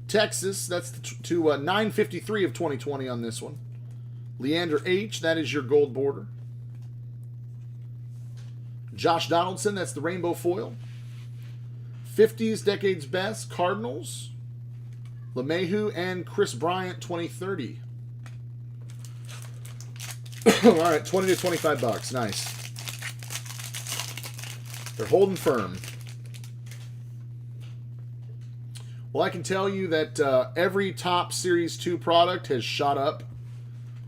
Texas. That's to 953 of 2020 on this one. Leander H., that is your gold border. Josh Donaldson, that's the rainbow foil. 50s Decades Best, Cardinals. LeMahieu and Chris Bryant, 2030. All right, 20 to 25 bucks. Nice. They're holding firm. Well, I can tell you that every top Series 2 product has shot up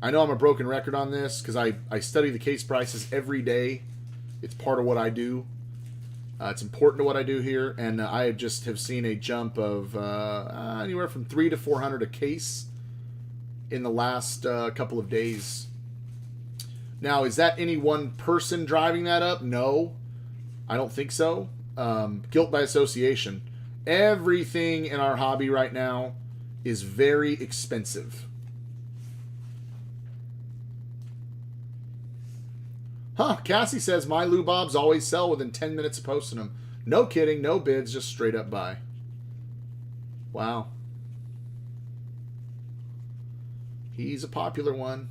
I know I'm a broken record on this because I study the case prices every day. It's part of what I do. It's important to what I do here, and I just have seen a jump of anywhere from $300 to $400 a case in the last couple of days. Now, is that any one person driving that up? No, I don't think so. Guilt by association. Everything in our hobby right now is very expensive. Huh, Cassie says my Lou Bobs always sell within 10 minutes of posting them. No kidding, no bids, just straight up buy. Wow. He's a popular one.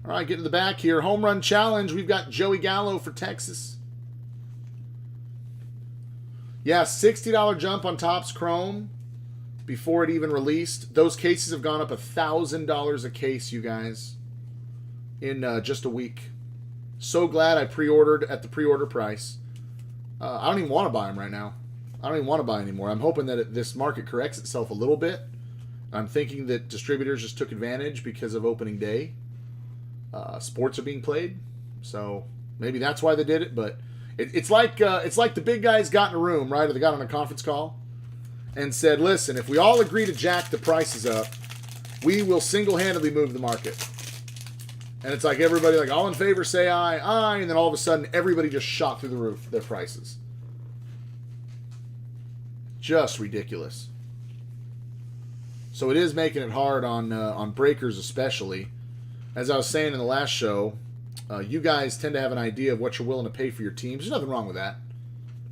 All right, get to the back here. Home run challenge. We've got Joey Gallo for Texas. Yeah, $60 jump on Topps Chrome before it even released. Those cases have gone up $1,000 a case, you guys, in just a week. So glad I pre-ordered at the pre-order price. I don't even want to buy them right now. I don't even want to buy anymore. I'm hoping that this market corrects itself a little bit. I'm thinking that distributors just took advantage because of opening day. Sports are being played, so maybe that's why they did it. But it's like the big guys got in a room, right? Or they got on a conference call and said, "Listen, if we all agree to jack the prices up, we will single-handedly move the market." And it's like everybody, like, all in favor, say aye, aye, and then all of a sudden everybody just shot through the roof their prices. Just ridiculous. So it is making it hard on breakers especially. As I was saying in the last show, you guys tend to have an idea of what you're willing to pay for your teams. There's nothing wrong with that.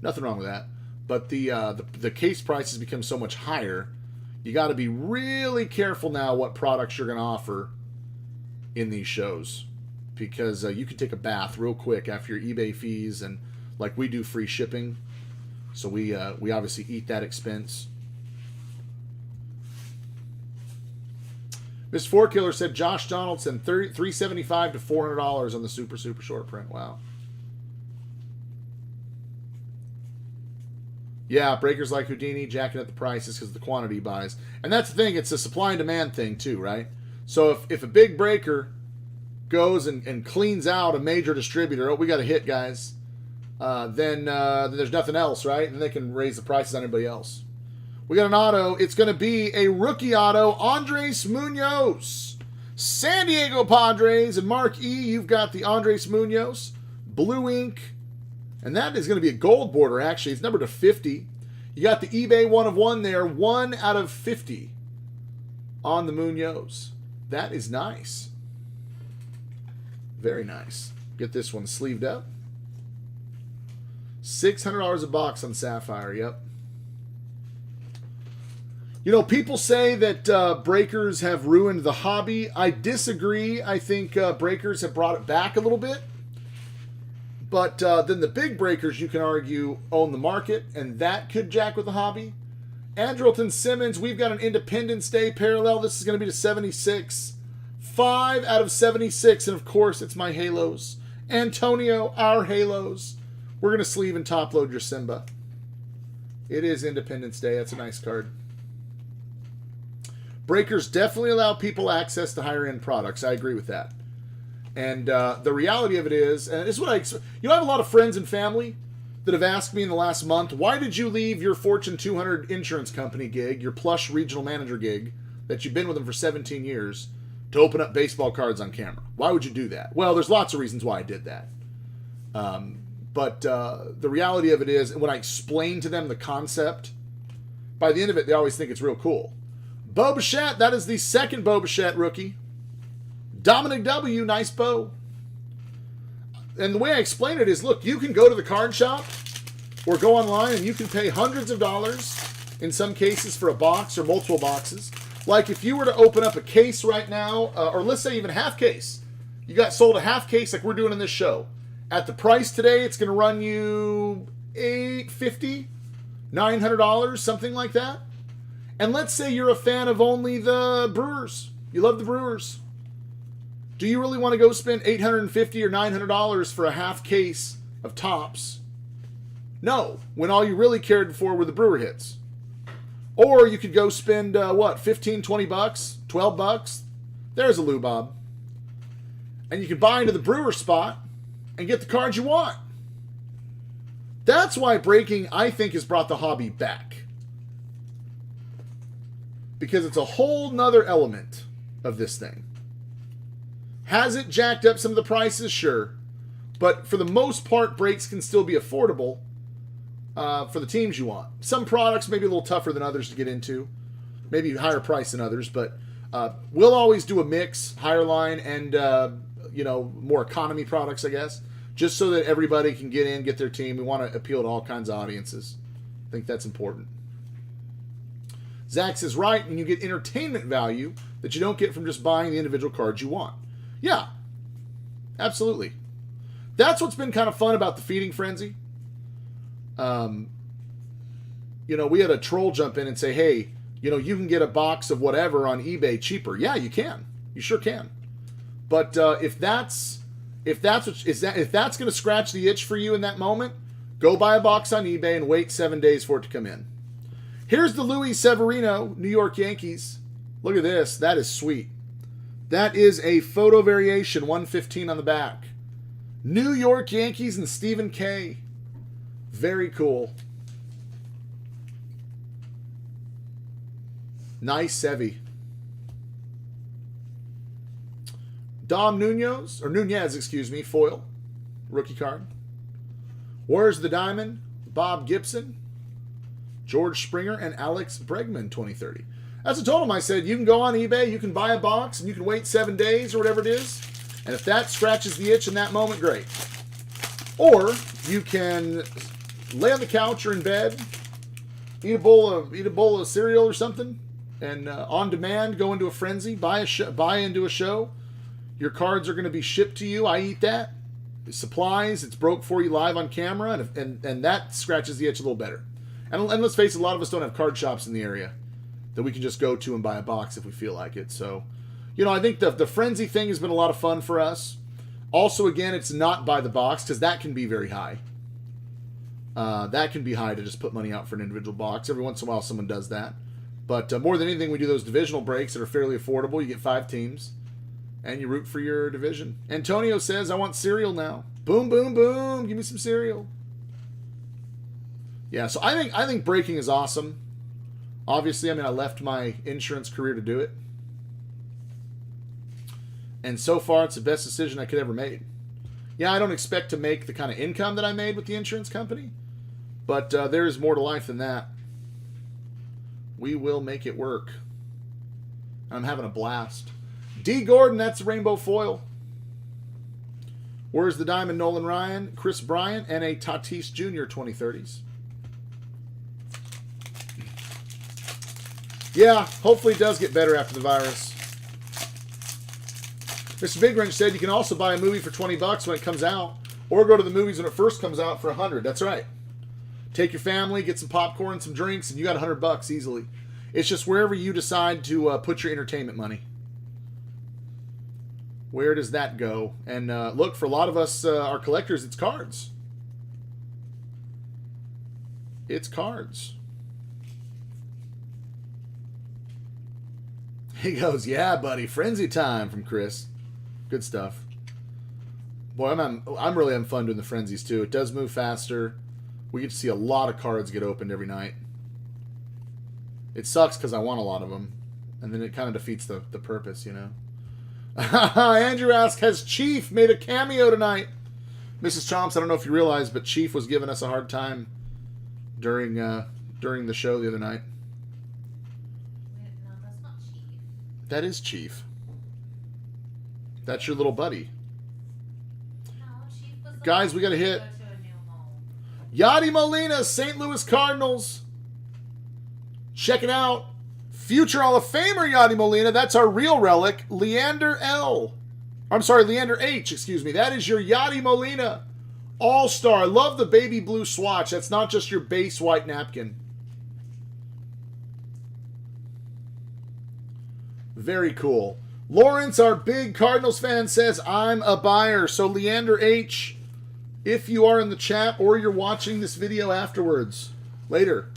Nothing wrong with that. But the case prices become so much higher, you got to be really careful now what products you're going to offer in these shows, because you can take a bath real quick after your eBay fees, and like we do free shipping, so we obviously eat that expense. Miss Four Killer said Josh Donaldson $375 to $400 on the super short print. Wow. Yeah, breakers like Houdini jacking up the prices because of the quantity buys, and that's the thing. It's a supply and demand thing too, right? So if a big breaker goes and cleans out a major distributor, oh, we got a hit, guys, then there's nothing else, right? And they can raise the prices on everybody else. We got an auto. It's going to be a rookie auto, Andres Munoz. San Diego Padres. And Mark E., you've got the Andres Munoz. Blue ink. And that is going to be a gold border, actually. It's numbered to 50. You got the eBay 1 of 1 there. 1 out of 50 on the Munoz. That is nice. Very nice. Get this one sleeved up. $600 a box on Sapphire. Yep. You know, people say that breakers have ruined the hobby. I disagree. I think breakers have brought it back a little bit. But then the big breakers, you can argue, own the market, and that could jack with the hobby. Andrelton Simmons, we've got an Independence Day parallel. This is going to be to 76. 5 out of 76, and of course, it's my Halos. Antonio, our Halos. We're going to sleeve and top load your Simba. It is Independence Day. That's a nice card. Breakers definitely allow people access to higher end products. I agree with that. And the reality of it is, and this is what I have a lot of friends and family that have asked me in the last month, why did you leave your Fortune 200 insurance company gig, your plush regional manager gig, that you've been with them for 17 years, to open up baseball cards on camera? Why would you do that? Well, there's lots of reasons why I did that. But the reality of it is, when I explain to them the concept, by the end of it, they always think it's real cool. Bo Bichette, that is the second Bo Bichette rookie. Dominic W., nice Bo. And the way I explain it is, look, you can go to the card shop or go online and you can pay hundreds of dollars in some cases for a box or multiple boxes. Like if you were to open up a case right now, or let's say even a half case, you got sold a half case like we're doing in this show. At the price today, it's going to run you $850, $900, something like that. And let's say you're a fan of only the Brewers. You love the Brewers. Do you really want to go spend $850 or $900 for a half case of Topps? No, when all you really cared for were the Brewer hits. Or you could go spend, $15, $20, $12, There's a Lou Bob. And you can buy into the brewer spot and get the cards you want. That's why breaking, I think, has brought the hobby back. Because it's a whole nother element of this thing. Has it jacked up some of the prices? Sure. But for the most part, breaks can still be affordable for the teams you want. Some products may be a little tougher than others to get into. Maybe higher price than others. But we'll always do a mix, higher line and, more economy products, I guess. Just so that everybody can get in, get their team. We want to appeal to all kinds of audiences. I think that's important. Zach says, right, and you get entertainment value that you don't get from just buying the individual cards you want. Yeah, absolutely. That's what's been kind of fun about the feeding frenzy. We had a troll jump in and say, hey, you can get a box of whatever on eBay cheaper. Yeah, you can. You sure can. But if that's going to scratch the itch for you in that moment, go buy a box on eBay and wait 7 days for it to come in. Here's the Luis Severino, New York Yankees. Look at this. That is sweet. That is a photo variation, 115 on the back. New York Yankees and Stephen K. Very cool. Nice Sevy. Dom Nunez, foil. Rookie card. Where's the Diamond? Bob Gibson, George Springer, and Alex Bregman, 2030. As I told him, I said, you can go on eBay, you can buy a box, and you can wait 7 days or whatever it is. And if that scratches the itch in that moment, great. Or you can lay on the couch or in bed, eat a bowl of cereal or something, and on demand, go into a frenzy, buy into a show. Your cards are going to be shipped to you. I eat that. Supplies, it's broke for you live on camera, and that scratches the itch a little better. And let's face it, a lot of us don't have card shops in the area that we can just go to and buy a box if we feel like it. So, I think the frenzy thing has been a lot of fun for us. Also, again, it's not by the box because that can be very high. That can be high to just put money out for an individual box. Every once in a while, someone does that. But more than anything, we do those divisional breaks that are fairly affordable. You get 5 teams, and you root for your division. Antonio says, I want cereal now. Boom, boom, boom. Give me some cereal. Yeah, so I think breaking is awesome. Obviously, I left my insurance career to do it. And so far, it's the best decision I could ever make. Yeah, I don't expect to make the kind of income that I made with the insurance company. But there is more to life than that. We will make it work. I'm having a blast. D. Gordon, that's the rainbow foil. Where's the Diamond? Nolan Ryan, Chris Bryant, and a Tatis Jr. 2030s. Yeah, hopefully it does get better after the virus. Mr. Big Wrench said you can also buy a movie for $20 when it comes out, or go to the movies when it first comes out for $100. That's right. Take your family, get some popcorn, some drinks, and you got $100 easily. It's just wherever you decide to put your entertainment money. Where does that go? And look, for a lot of us, our collectors, it's cards. It's cards. He goes, yeah, buddy, frenzy time from Chris. Good stuff. Boy, I'm really having fun doing the frenzies too. It does move faster. We get to see a lot of cards get opened every night. It sucks because I want a lot of them, and then it kind of defeats the purpose, Andrew asks, has Chief made a cameo tonight? Mrs. Chomps, I don't know if you realize, but Chief was giving us a hard time during the show the other night. No, that's not Chief. That is Chief. That's your little buddy. No, Chief was the Guys, one we got to who hit. go to a new home. Yadi Molina, St. Louis Cardinals. Check it out. Future Hall of Famer Yadi Molina. That's our real relic. Leander H, excuse me. That is your Yadi Molina. All-Star. I love the baby blue swatch. That's not just your base white napkin. Very cool. Lawrence, our big Cardinals fan, says, I'm a buyer. So Leander H, if you are in the chat or you're watching this video afterwards, later,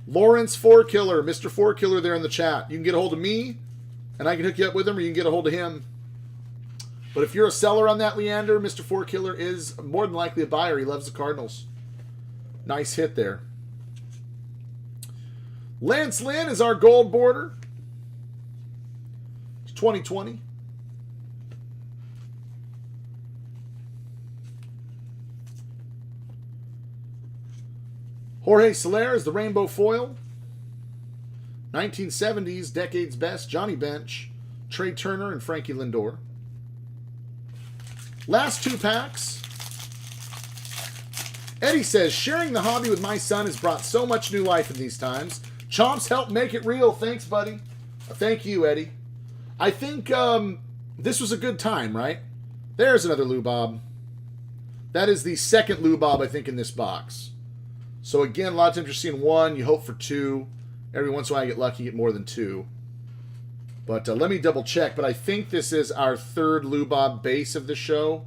Lawrence 4Killer, Mr. 4Killer there in the chat. You can get a hold of me And I can hook you up with him, or you can get a hold of him. But if you're a seller on that Leander, Mr. Four Killer is more than likely a buyer. He loves the Cardinals. Nice hit there. Lance Lynn is our gold border. It's 2020. Jorge Soler is the rainbow foil. 1970s, decade's best, Johnny Bench, Trey Turner, and Frankie Lindor. Last 2 packs. Eddie says, sharing the hobby with my son has brought so much new life in these times. Chomps helped make it real. Thanks, buddy. Thank you, Eddie. I think this was a good time, right? There's another Lou Bob. That is the second Lou Bob, I think, in this box. So again, a lot of times you're seeing 1. You hope for 2. Every once in a while you get lucky, you get more than 2. But let me double check. But I think this is our 3rd Lou Bob base of the show.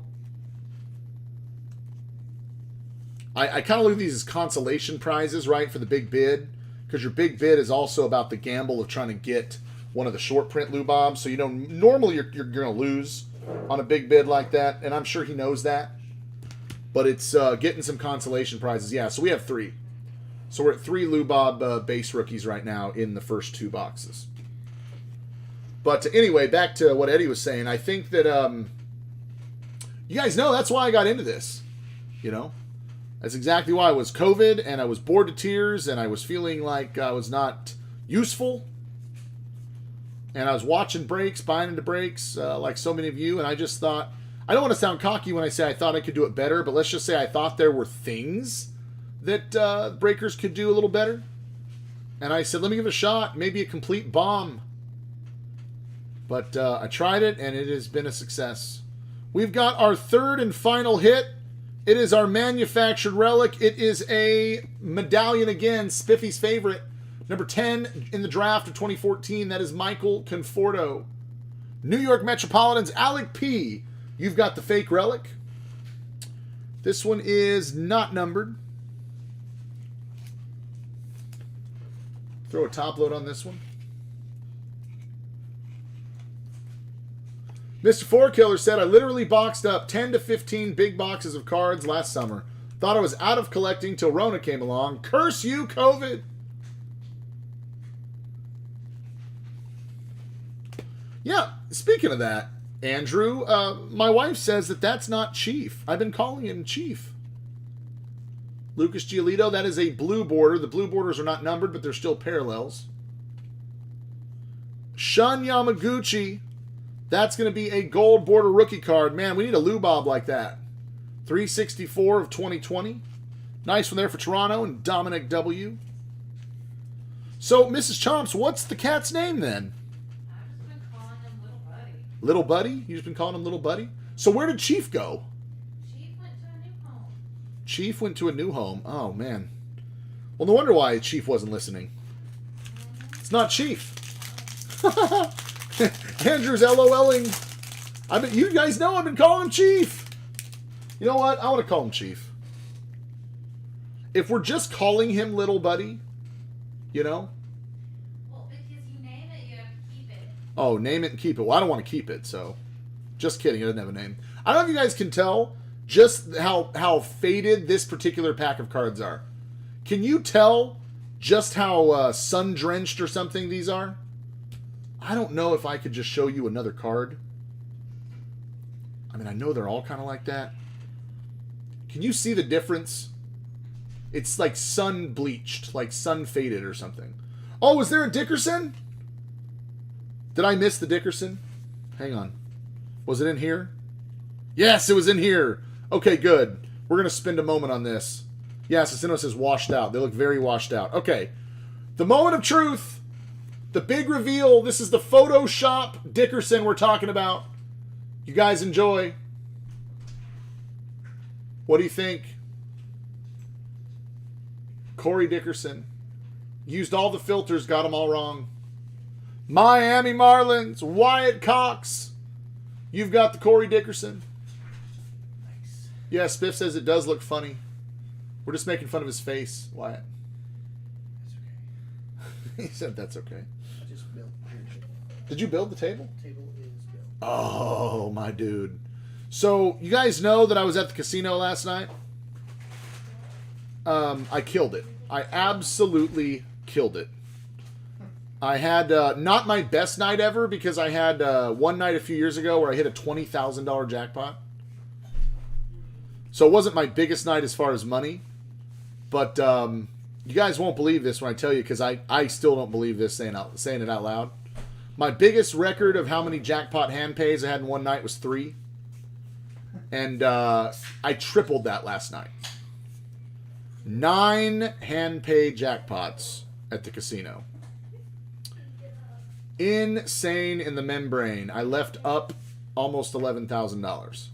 I kind of look at these as consolation prizes, right, for the big bid. Because your big bid is also about the gamble of trying to get one of the short print Lou Bobs. So, you know, normally you're going to lose on a big bid like that. And I'm sure he knows that. But it's getting some consolation prizes. Yeah, so we have 3. So we're at 3 Lou Bob base rookies right now in the first 2 boxes. But anyway, back to what Eddie was saying. I think that you guys know that's why I got into this. You know, that's exactly why. I was COVID, and I was bored to tears, and I was feeling like I was not useful. And I was watching breaks, buying into breaks, like so many of you. And I just thought, I don't want to sound cocky when I say I thought I could do it better, but let's just say I thought there were things that breakers could do a little better. And I said, let me give it a shot. Maybe a complete bomb. But I tried it, and it has been a success. We've got our 3rd and final hit. It is our manufactured relic. It is a medallion again, Spiffy's favorite. Number 10 in the draft of 2014. That is Michael Conforto. New York Metropolitans, Alec P. You've got the fake relic. This one is not numbered. Throw a top load on this one. Mr. Four Killer said, I literally boxed up 10 to 15 big boxes of cards last summer. Thought I was out of collecting till Rona came along. Curse you, COVID! Yeah, speaking of that, Andrew, my wife says that that's not Chief. I've been calling him Chief. Lucas Giolito, that is a blue border. The blue borders are not numbered, but they're still parallels. Shun Yamaguchi. That's going to be a gold border rookie card. Man, we need a Lou Bob like that. 364 of 2020. Nice one there for Toronto and Dominic W. So, Mrs. Chomps, what's the cat's name then? I've just been calling him Little Buddy. Little Buddy? You've just been calling him Little Buddy? So where did Chief go? Chief went to a new home. Chief went to a new home. Oh, man. Well, no wonder why Chief wasn't listening. It's not Chief. Andrew's LOLing. You guys know I've been calling him Chief. You know what? I want to call him Chief. If we're just calling him Little Buddy, you know? Well, because you name it, you have to keep it. Oh, name it and keep it. Well, I don't want to keep it, so. Just kidding. It doesn't have a name. I don't know if you guys can tell just how faded this particular pack of cards are. Can you tell just how sun-drenched or something these are? I don't know if I could just show you another card. I mean, I know they're all kind of like that. Can you see the difference? It's like sun-bleached, like sun-faded or something. Oh, was there a Dickerson? Did I miss the Dickerson? Hang on. Was it in here? Yes, it was in here. Okay, good. We're going to spend a moment on this. Yes, Asino says washed out. They look very washed out. Okay. The moment of truth. The big reveal. This is the Photoshop Dickerson we're talking about. You guys enjoy. What do you think? Corey Dickerson. Used all the filters, got them all wrong. Miami Marlins, Wyatt Cox. You've got the Corey Dickerson. Nice. Yeah, Spiff says it does look funny. We're just making fun of his face, Wyatt. That's okay. He said that's okay. I just built weird shit. Did you build the table? Table is built. Oh, my dude. So, you guys know that I was at the casino last night? I killed it. I absolutely killed it. I had not my best night ever because I had one night a few years ago where I hit a $20,000 jackpot. So it wasn't my biggest night as far as money. But you guys won't believe this when I tell you because I still don't believe this saying it out loud. My biggest record of how many jackpot hand pays I had in one night was 3. And I tripled that last night. 9 hand pay jackpots at the casino. Insane in the membrane. I left up almost $11,000.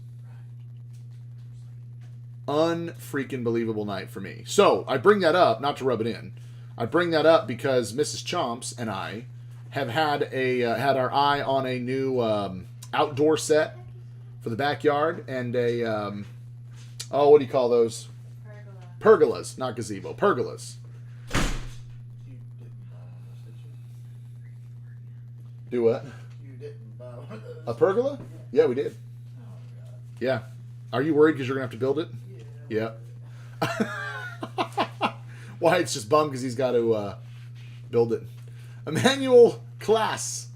Unfreaking believable night for me. So I bring that up, not to rub it in. I bring that up because Mrs. Chomps and I have had our eye on a new outdoor set for the backyard and a what do you call those? Pergolas, not gazebo. Pergolas. You didn't buy one of those, did you? Do what? You didn't buy one of those. A pergola? Yeah, we did. Oh, God. Yeah. Are you worried because you're going to have to build it? Yeah. Why, it's just bummed because he's got to build it. Emmanuel Clace,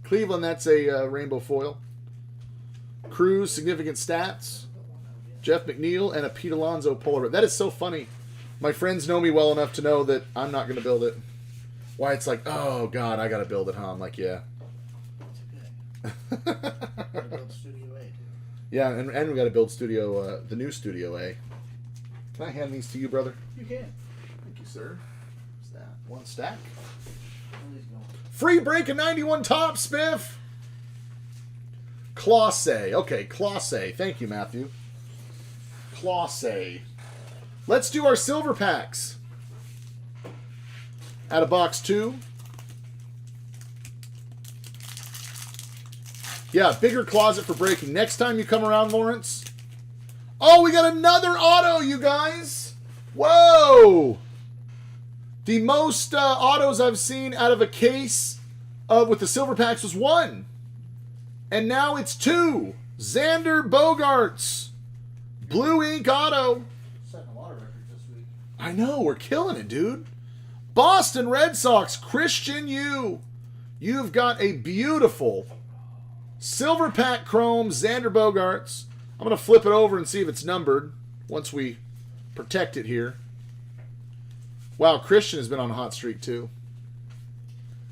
Cleveland, that's a rainbow foil. Cruz, significant stats. Jeff McNeil, and a Pete Alonso Polaroid. That is so funny. My friends know me well enough to know that I'm not going to build it. Why, it's like, oh, God, I got to build it, huh? I'm like, yeah. It's okay. Gotta build Studio A, too. Yeah, and we got to build the new Studio A. Can I hand these to you, brother? You can. Thank you, sir. What's that? 1 stack. Please go. Free break of 91 top, Spiff. Classe. Okay, Classe. Thank you, Matthew. Classe. Let's do our silver packs. Out of box 2. Yeah, bigger closet for breaking. Next time you come around, Lawrence. Oh, we got another auto, you guys. Whoa. The most autos I've seen out of a case with the silver packs was 1. And now it's 2. Xander Bogaerts. Blue ink auto. Setting a lot of records this week. I know, we're killing it, dude. Boston Red Sox, Christian Yu. You've got a beautiful silver pack chrome Xander Bogaerts. I'm going to flip it over and see if it's numbered once we protect it here. Wow, Christian has been on a hot streak too.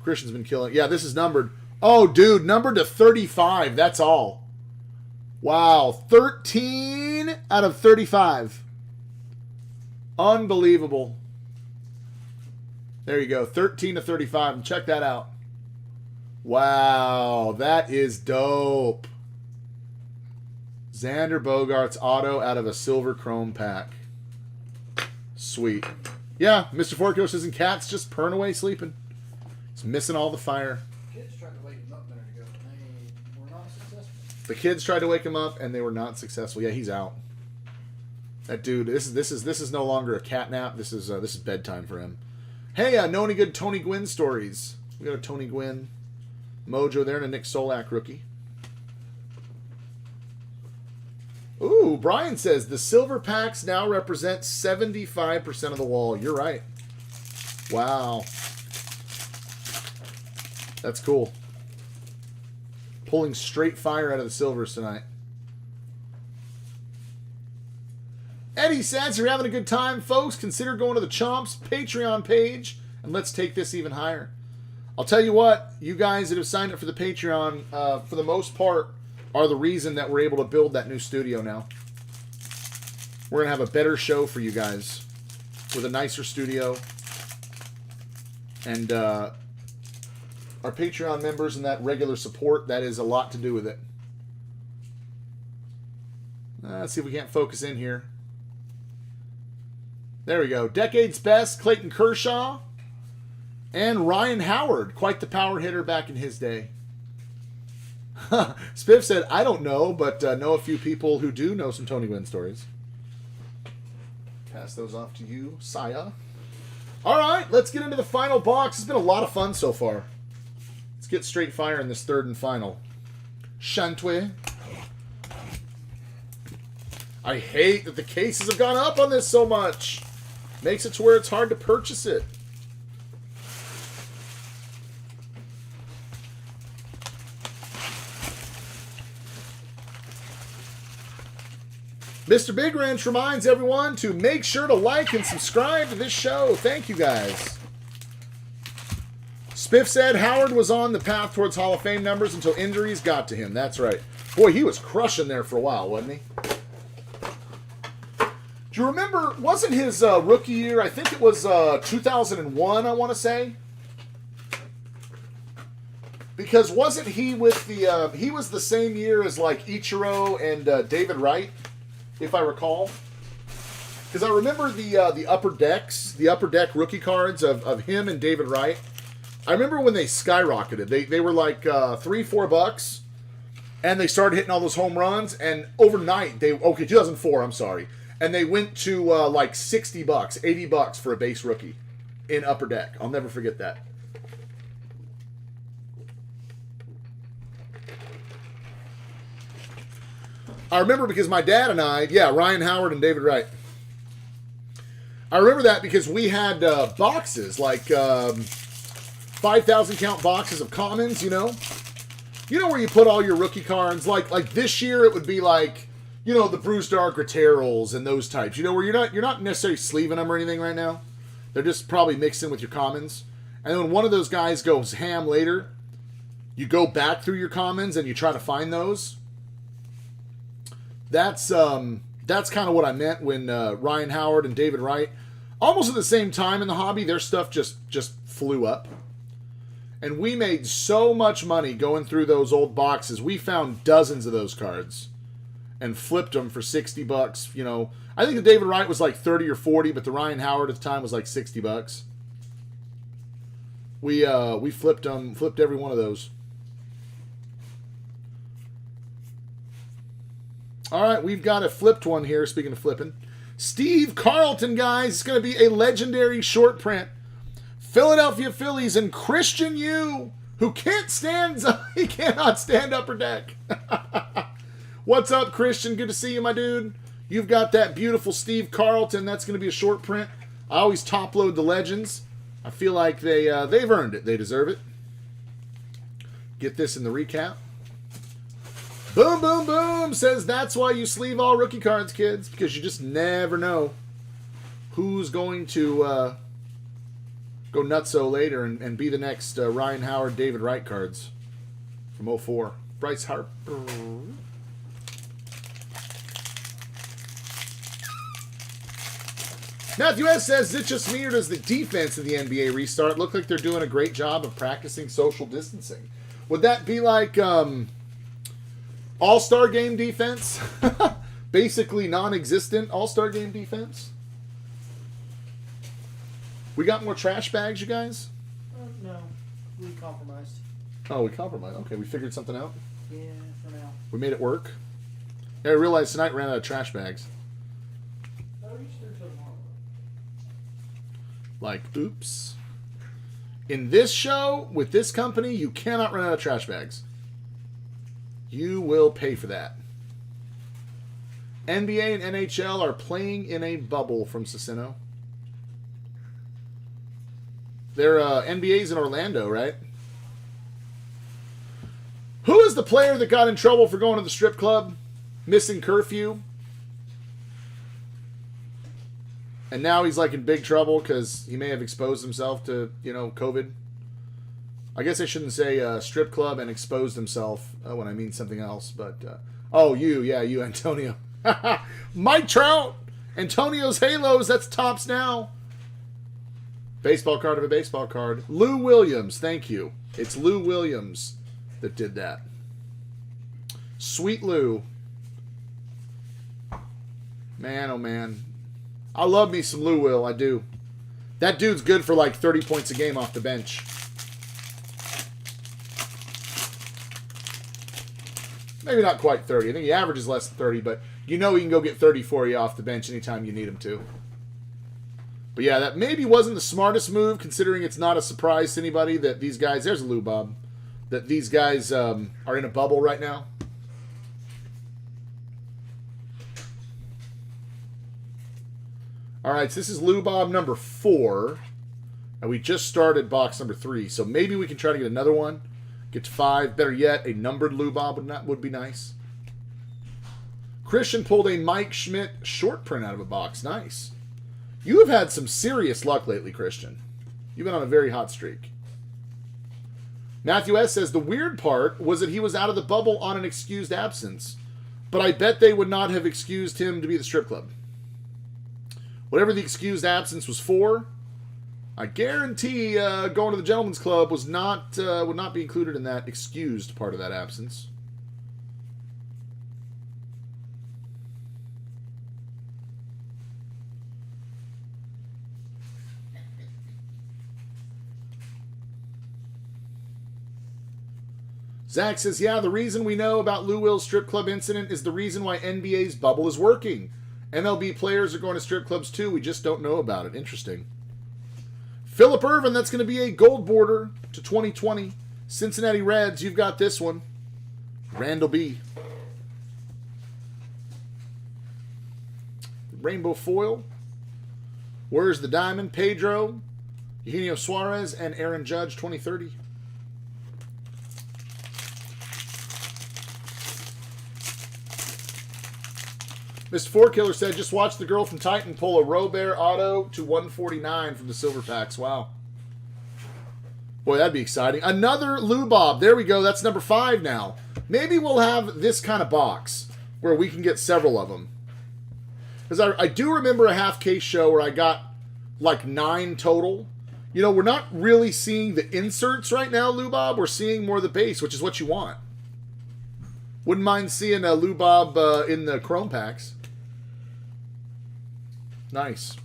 Christian's been killing. Yeah, this is numbered. Oh, dude, numbered to 35. That's all. Wow, 13 out of 35. Unbelievable. There you go, 13 to 35. Check that out. Wow, that is dope. Xander Bogaerts auto out of a silver chrome pack. Sweet. Yeah, Mr. Forko says, and Cat's just purring away sleeping. He's missing all the fire. Kids tried to wake him up a minute ago, and they were not successful. The kids tried to wake him up, and they were not successful. Yeah, he's out. That dude, this is no longer a cat nap. This is bedtime for him. Hey, know any good Tony Gwynn stories? We got a Tony Gwynn mojo there and a Nick Solak rookie. Ooh, Brian says the silver packs now represent 75% of the wall. You're right. Wow. That's cool. Pulling straight fire out of the silvers tonight. Eddie says, you're having a good time, folks. Consider going to the Chomps Patreon page, and let's take this even higher. I'll tell you what, you guys that have signed up for the Patreon, for the most part, are the reason that we're able to build that new studio now. We're going to have a better show for you guys with a nicer studio. And our Patreon members and that regular support, that is a lot to do with it. Let's see if we can't focus in here. There we go. Decade's best, Clayton Kershaw. And Ryan Howard, quite the power hitter back in his day. Spiff said, I don't know, but know a few people who do know some Tony Gwynn stories. Pass those off to you, Saya. All right, let's get into the final box. It's been a lot of fun so far. Let's get straight fire in this third and final. Chantwe. I hate that the cases have gone up on this so much. Makes it to where it's hard to purchase it. Mr. Big Ranch reminds everyone to make sure to like and subscribe to this show. Thank you, guys. Spiff said Howard was on the path towards Hall of Fame numbers until injuries got to him. That's right. Boy, he was crushing there for a while, wasn't he? Do you remember, wasn't his rookie year, I think it was 2001, I want to say? Because wasn't he with the, he was the same year as like Ichiro and David Wright, if I recall. Because I remember the upper deck rookie cards of him and David Wright. I remember when they skyrocketed. They were like $3-4, and they started hitting all those home runs. And overnight, 2004. I'm sorry, and they went to like $60, $80 for a base rookie in upper deck. I'll never forget that. I remember because my dad and I, Ryan Howard and David Wright. I remember that because we had boxes, like 5,000 count boxes of commons, you know? You know where you put all your rookie cards? Like this year it would be like, you know, the Bruce Dark or Terrells and those types. You know, where you're not necessarily sleeving them or anything right now. They're just probably mixed in with your commons. And then when one of those guys goes ham later, you go back through your commons and you try to find those. That's kind of what I meant when Ryan Howard and David Wright, almost at the same time in the hobby, their stuff just flew up. And we made so much money going through those old boxes. We found dozens of those cards and flipped them for $60. You know, I think the David Wright was like 30 or 40, but the Ryan Howard at the time was like $60. We flipped every one of those. All right, we've got a flipped one here, speaking of flipping. Steve Carlton, guys. It's going to be a legendary short print. Philadelphia Phillies and Christian Yu, who cannot stand upper deck. What's up, Christian? Good to see you, my dude. You've got that beautiful Steve Carlton. That's going to be a short print. I always top load the legends. I feel like they've earned it. They deserve it. Get this in the recap. Boom, boom, boom, says that's why you sleeve all rookie cards, kids, because you just never know who's going to go nutso later and be the next Ryan Howard, David Wright cards from 04. Bryce Harper. Matthew S. says, is it just me or does the defense of the NBA restart look like they're doing a great job of practicing social distancing? Would that be like... All-Star Game defense? Basically non-existent All-Star Game defense? We got more trash bags, you guys? No, we compromised. Oh, we compromised. Okay, we figured something out? Yeah, for now. We made it work? Yeah, I realized tonight we ran out of trash bags. Like, oops. In this show, with this company, you cannot run out of trash bags. You will pay for that. NBA and NHL are playing in a bubble from Cicino. Their NBA's in Orlando, right? Who is the player that got in trouble for going to the strip club? Missing curfew? And now he's like in big trouble because he may have exposed himself to, COVID. I guess I shouldn't say strip club and exposed himself when I mean something else. But, you, Antonio. Mike Trout. Antonio's Halos. That's tops now. Baseball card of a baseball card. Lou Williams. Thank you. It's Lou Williams that did that. Sweet Lou. Man, oh man. I love me some Lou Will. I do. That dude's good for like 30 points a game off the bench. Maybe not quite 30. I think he averages less than 30, but he can go get 30 for you off the bench anytime you need him to. But yeah, that maybe wasn't the smartest move, considering it's not a surprise to anybody that these guys... There's a Lou Bob. that these guys are in a bubble right now. All right, so this is Lubob number 4. And we just started box number 3. So maybe we can try to get another one. Get to 5. Better yet, a numbered Lubob would be nice. Christian pulled a Mike Schmidt short print out of a box. Nice. You have had some serious luck lately, Christian. You've been on a very hot streak. Matthew S. says, the weird part was that he was out of the bubble on an excused absence. But I bet they would not have excused him to be at the strip club. Whatever the excused absence was for, I guarantee going to the gentleman's club was not would not be included in that excused part of that absence. Zach says, yeah, the reason we know about Lou Will's strip club incident is the reason why NBA's bubble is working. MLB players are going to strip clubs too. We just don't know about it. Interesting. Philip Irvin, that's going to be a gold border to 2020. Cincinnati Reds, you've got this one. Randall B. Rainbow foil. Where's the diamond? Pedro, Eugenio Suarez, and Aaron Judge, 2030. Mr. Four Killer said, just watch the girl from Titan pull a Robert auto to 149 from the silver packs. Wow. Boy, that'd be exciting. Another Lubob. There we go. That's number 5 now. Maybe we'll have this kind of box where we can get several of them. Because I do remember a half case show where I got like 9 total. You know, we're not really seeing the inserts right now, Lubob. We're seeing more of the base, which is what you want. Wouldn't mind seeing a Lubob in the chrome packs. Nice.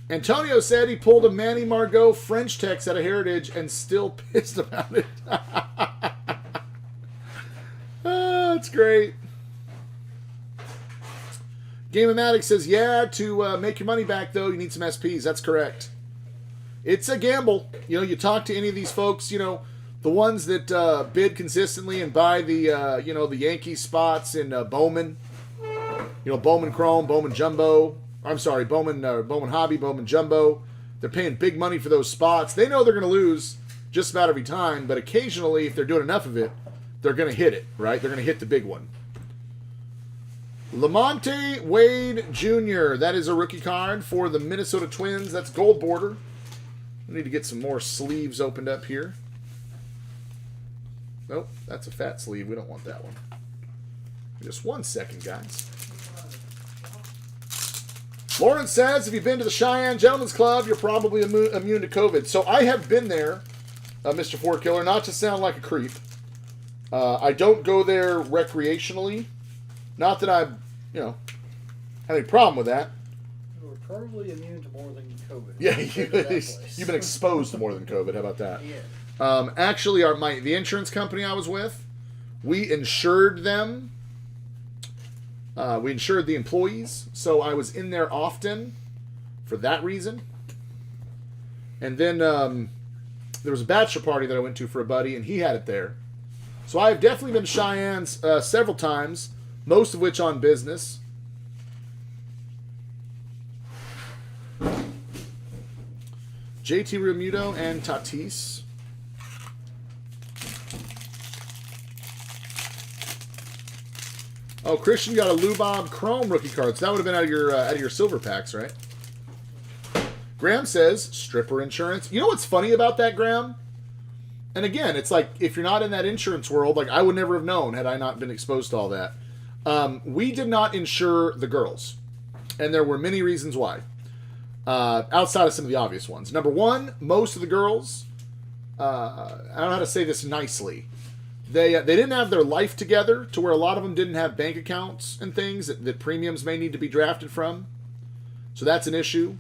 Antonio said he pulled a Manny Margot French text out of Heritage and still pissed about it. That's great. Game-O-Matic says, yeah, to make your money back, though, you need some SPs. That's correct. It's a gamble. You know, you talk to any of these folks, you know, the ones that bid consistently and buy the, you know, the Yankees spots in Bowman. You know, Bowman Chrome, Bowman Jumbo. I'm sorry, Bowman Hobby, Bowman Jumbo. They're paying big money for those spots. They know they're going to lose just about every time, but occasionally, if they're doing enough of it, they're going to hit it, right? They're going to hit the big one. Lamonte Wade Jr. That is a rookie card for the Minnesota Twins. That's gold border. We need to get some more sleeves opened up here. Nope, that's a fat sleeve. We don't want that one. Just 1 second, guys. Lawrence says, if you've been to the Cheyenne Gentlemen's Club, you're probably immune to COVID. So I have been there, Mr. Four Killer, not to sound like a creep. I don't go there recreationally. Not that I, you know, have any problem with that. You were probably immune to more than COVID. Yeah, you've been exposed to more than COVID. How about that? Yeah. Actually, the insurance company I was with, we insured them. We insured the employees, so I was in there often for that reason. And then there was a bachelor party that I went to for a buddy, and he had it there. So I have definitely been to Cheyenne's several times, most of which on business. JT Realmuto and Tatis. Oh, Christian got a Lubob Chrome rookie card, so that would have been out of your silver packs, right? Graham says stripper insurance. You know what's funny about that, Graham? And again, it's like if you're not in that insurance world, like I would never have known had I not been exposed to all that. We did not insure the girls, and there were many reasons why. Outside of some of the obvious ones. Number one, most of the girls, I don't know how to say this nicely. They didn't have their life together to where a lot of them didn't have bank accounts and things that premiums may need to be drafted from. So that's an issue.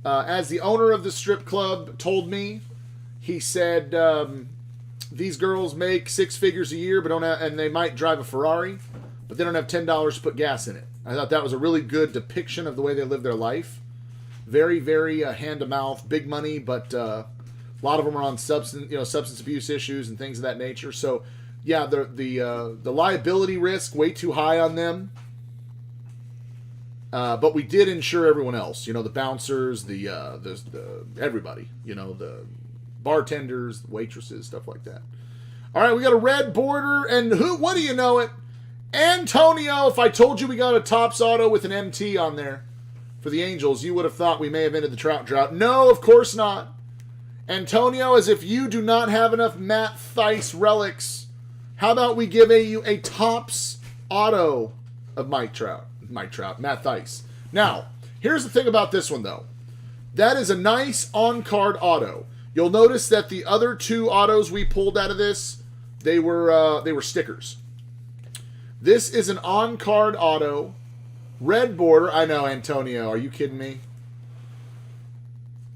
As the owner of the strip club told me, he said these girls make 6 figures a year, but don't have, and they might drive a Ferrari, but they don't have $10 to put gas in it. I thought that was a really good depiction of the way they live their life. Very, very hand to mouth, big money, but a lot of them are on substance abuse issues and things of that nature. So, yeah, the liability risk way too high on them. But we did insure everyone else. The bouncers, the everybody. The bartenders, the waitresses, stuff like that. All right, we got a red border, and what do you know it? Antonio, if I told you we got a Topps auto with an MT on there for the Angels, you would have thought we may have ended the Trout drought. No, of course not. Antonio, as if you do not have enough Matt Theis relics, how about we give you a Topps auto of Matt Theis. Now, here's the thing about this one, though. That is a nice on-card auto. You'll notice that the other two autos we pulled out of this, they were stickers. This is an on-card auto. Red border. I know, Antonio. Are you kidding me?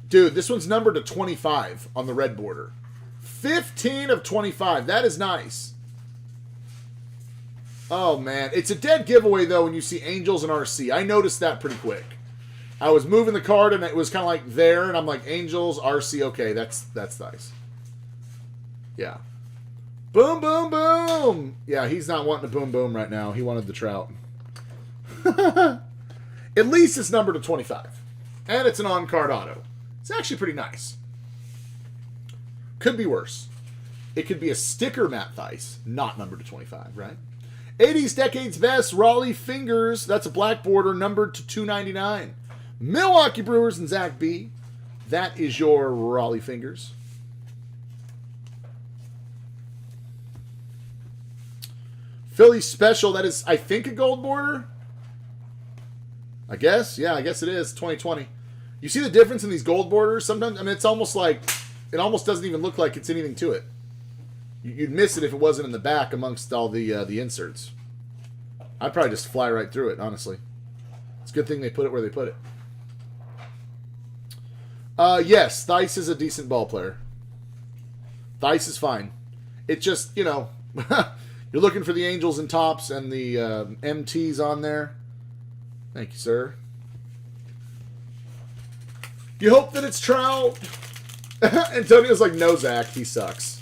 Dude, this one's numbered to 25 on the red border. 15 of 25. That is nice. Oh, man. It's a dead giveaway, though, when you see Angels and RC. I noticed that pretty quick. I was moving the card, and it was kind of like there, and I'm like, Angels, RC, okay, that's nice. Yeah. Boom, boom, boom. Yeah, he's not wanting a boom, boom right now. He wanted the Trout. At least it's numbered to 25. And it's an on-card auto. It's actually pretty nice. Could be worse. It could be a sticker Matt Theis, not numbered to 25, right? 80s Decades Best, Raleigh Fingers. That's a black border, numbered to 299. Milwaukee Brewers and Zach B. That is your Raleigh Fingers. Philly Special, that is, I think, a gold border. I guess. Yeah, I guess it is. 2020. You see the difference in these gold borders? Sometimes, I mean, it's almost like, it almost doesn't even look like it's anything to it. You'd miss it if it wasn't in the back amongst all the inserts. I'd probably just fly right through it, honestly. It's a good thing they put it where they put it. Yes, Theis is a decent ball player. Theis is fine. It just, you're looking for the Angels and Topps and the MTs on there. Thank you, sir. You hope that it's Trout. Antonio's like, no, Zach, he sucks.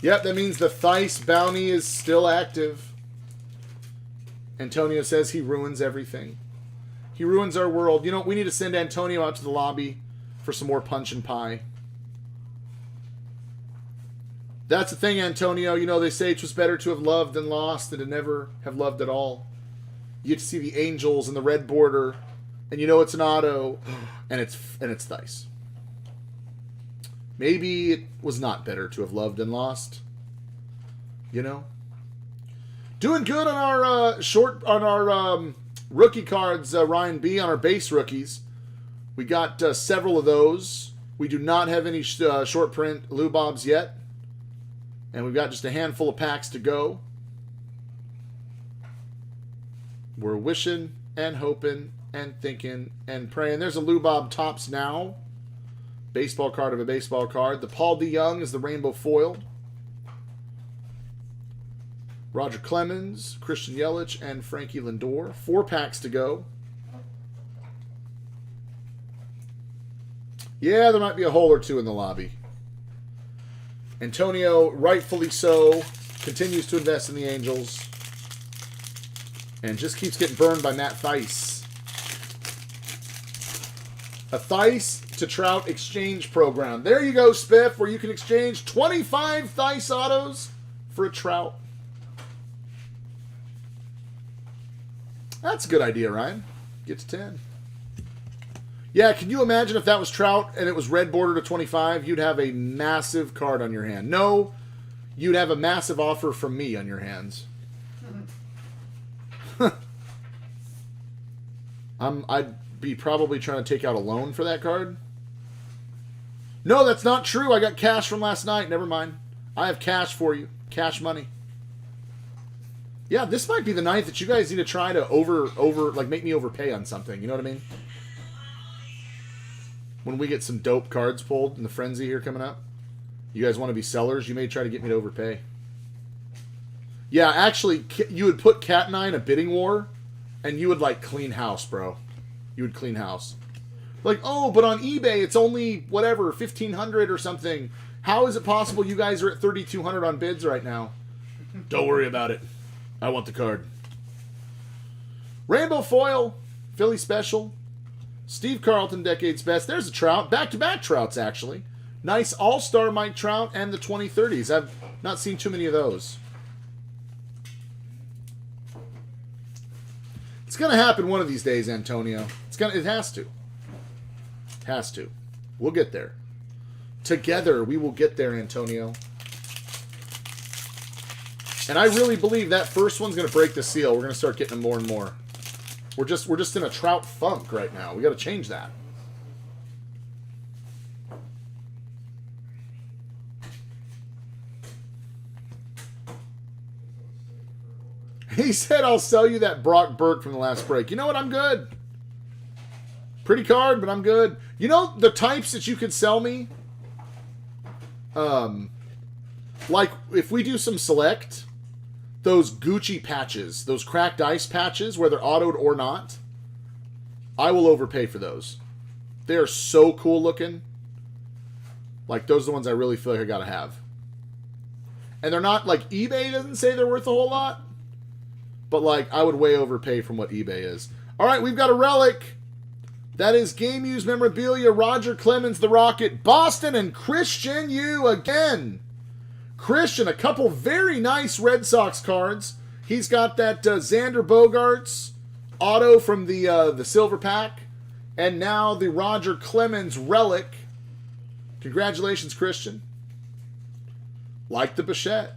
Yep, that means the Theis bounty is still active. Antonio says he ruins everything. He ruins our world. We need to send Antonio out to the lobby for some more punch and pie. That's the thing, Antonio. They say it was better to have loved than lost than to never have loved at all. You get to see the Angels and the red border, and it's an auto, and it's Theis. Maybe it was not better to have loved and lost. Doing good on our rookie cards, Ryan B, on our base rookies. We got several of those. We do not have any short print Lubobs yet. And we've got just a handful of packs to go. We're wishing and hoping and thinking and praying. There's a Lubob Topps Now. Baseball card of a baseball card. The Paul DeYoung is the rainbow foiled. Roger Clemens, Christian Yelich, and Frankie Lindor. 4 packs to go. Yeah, there might be a hole or two in the lobby. Antonio, rightfully so, continues to invest in the Angels. And just keeps getting burned by Matt Theis. A Theis to Trout exchange program. There you go, Spiff, where you can exchange 25 Theis autos for a Trout. That's a good idea, Ryan. Get to 10. Yeah, can you imagine if that was Trout and it was red border to 25? You'd have a massive card on your hand. No, you'd have a massive offer from me on your hands. I'd be probably trying to take out a loan for that card. No, that's not true. I got cash from last night. Never mind. I have cash for you. Cash money. Yeah, this might be the night that you guys need to try to make me overpay on something. You know what I mean? When we get some dope cards pulled in the frenzy here coming up, you guys want to be sellers, you may try to get me to overpay. Yeah, actually, you would put Cat and I in a bidding war, and you would, like, clean house, bro. You would clean house. Like, oh, but on eBay, it's only, whatever, 1,500 or something. How is it possible you guys are at 3,200 on bids right now? Don't worry about it. I want the card. Rainbow Foil, Philly Special. Steve Carlton, Decade's Best. There's a Trout. Back-to-back Trouts, actually. Nice All-Star Mike Trout and the 2030s. I've not seen too many of those. It's going to happen one of these days, Antonio. It has to. It has to. We'll get there. Together, we will get there, Antonio. And I really believe that first one's going to break the seal. We're going to start getting them more and more. We're just in a Trout funk right now. We got to change that. He said, I'll sell you that Brock Burke from the last break. You know what? I'm good. Pretty card, but I'm good. You know the types that you could sell me? Like, if we do some select, those Gucci patches, those cracked ice patches, whether autoed or not, I will overpay for those. They are so cool looking. Like, those are the ones I really feel like I gotta have. And they're not, like, eBay doesn't say they're worth a whole lot. But, like, I would way overpay from what eBay is. All right, we've got a relic. That is Game Used Memorabilia, Roger Clemens, The Rocket, Boston, and Christian Yu again. Christian, a couple very nice Red Sox cards. He's got that Xander Bogaerts auto from the silver pack. And now the Roger Clemens relic. Congratulations, Christian. Like the Bichette.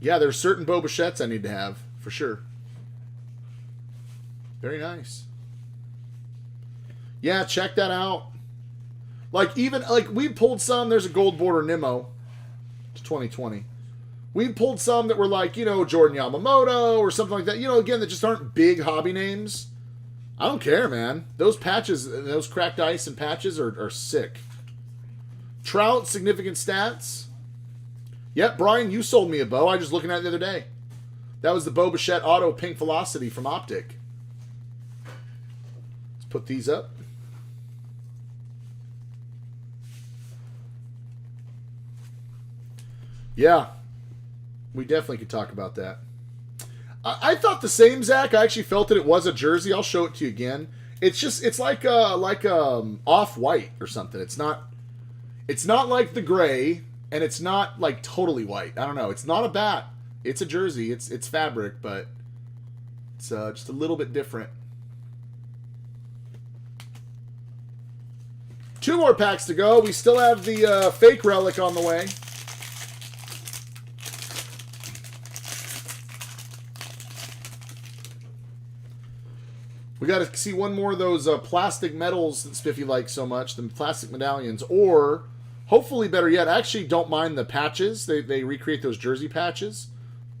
Yeah, there's certain Bo Bichettes I need to have, for sure. Very nice. Yeah, check that out. Like, even, like, we pulled some, there's a gold border Nimmo. It's 2020. We pulled some that were like, you know, Jordan Yamamoto or something like that. You know, again, that just aren't big hobby names. I don't care, man. Those patches, those cracked ice and patches are sick. Trout, significant stats. Yep, Brian, you sold me a bow. I was just looking at it the other day. That was the Bo Bichette Auto Pink Velocity from Optic. Let's put these up. Yeah, we definitely could talk about that. I thought the same, Zach. I actually felt that it was a jersey. I'll show it to you again. It's just, it's like off-white or something. It's not like the gray. And it's not, like, totally white. I don't know. It's not a bat. It's a jersey. It's fabric, but it's just a little bit different. 2 more packs to go. We still have the fake relic on the way. We got to see one more of those plastic medals that Spiffy likes so much, the plastic medallions, or... hopefully, better yet, I actually don't mind the patches. They recreate those jersey patches.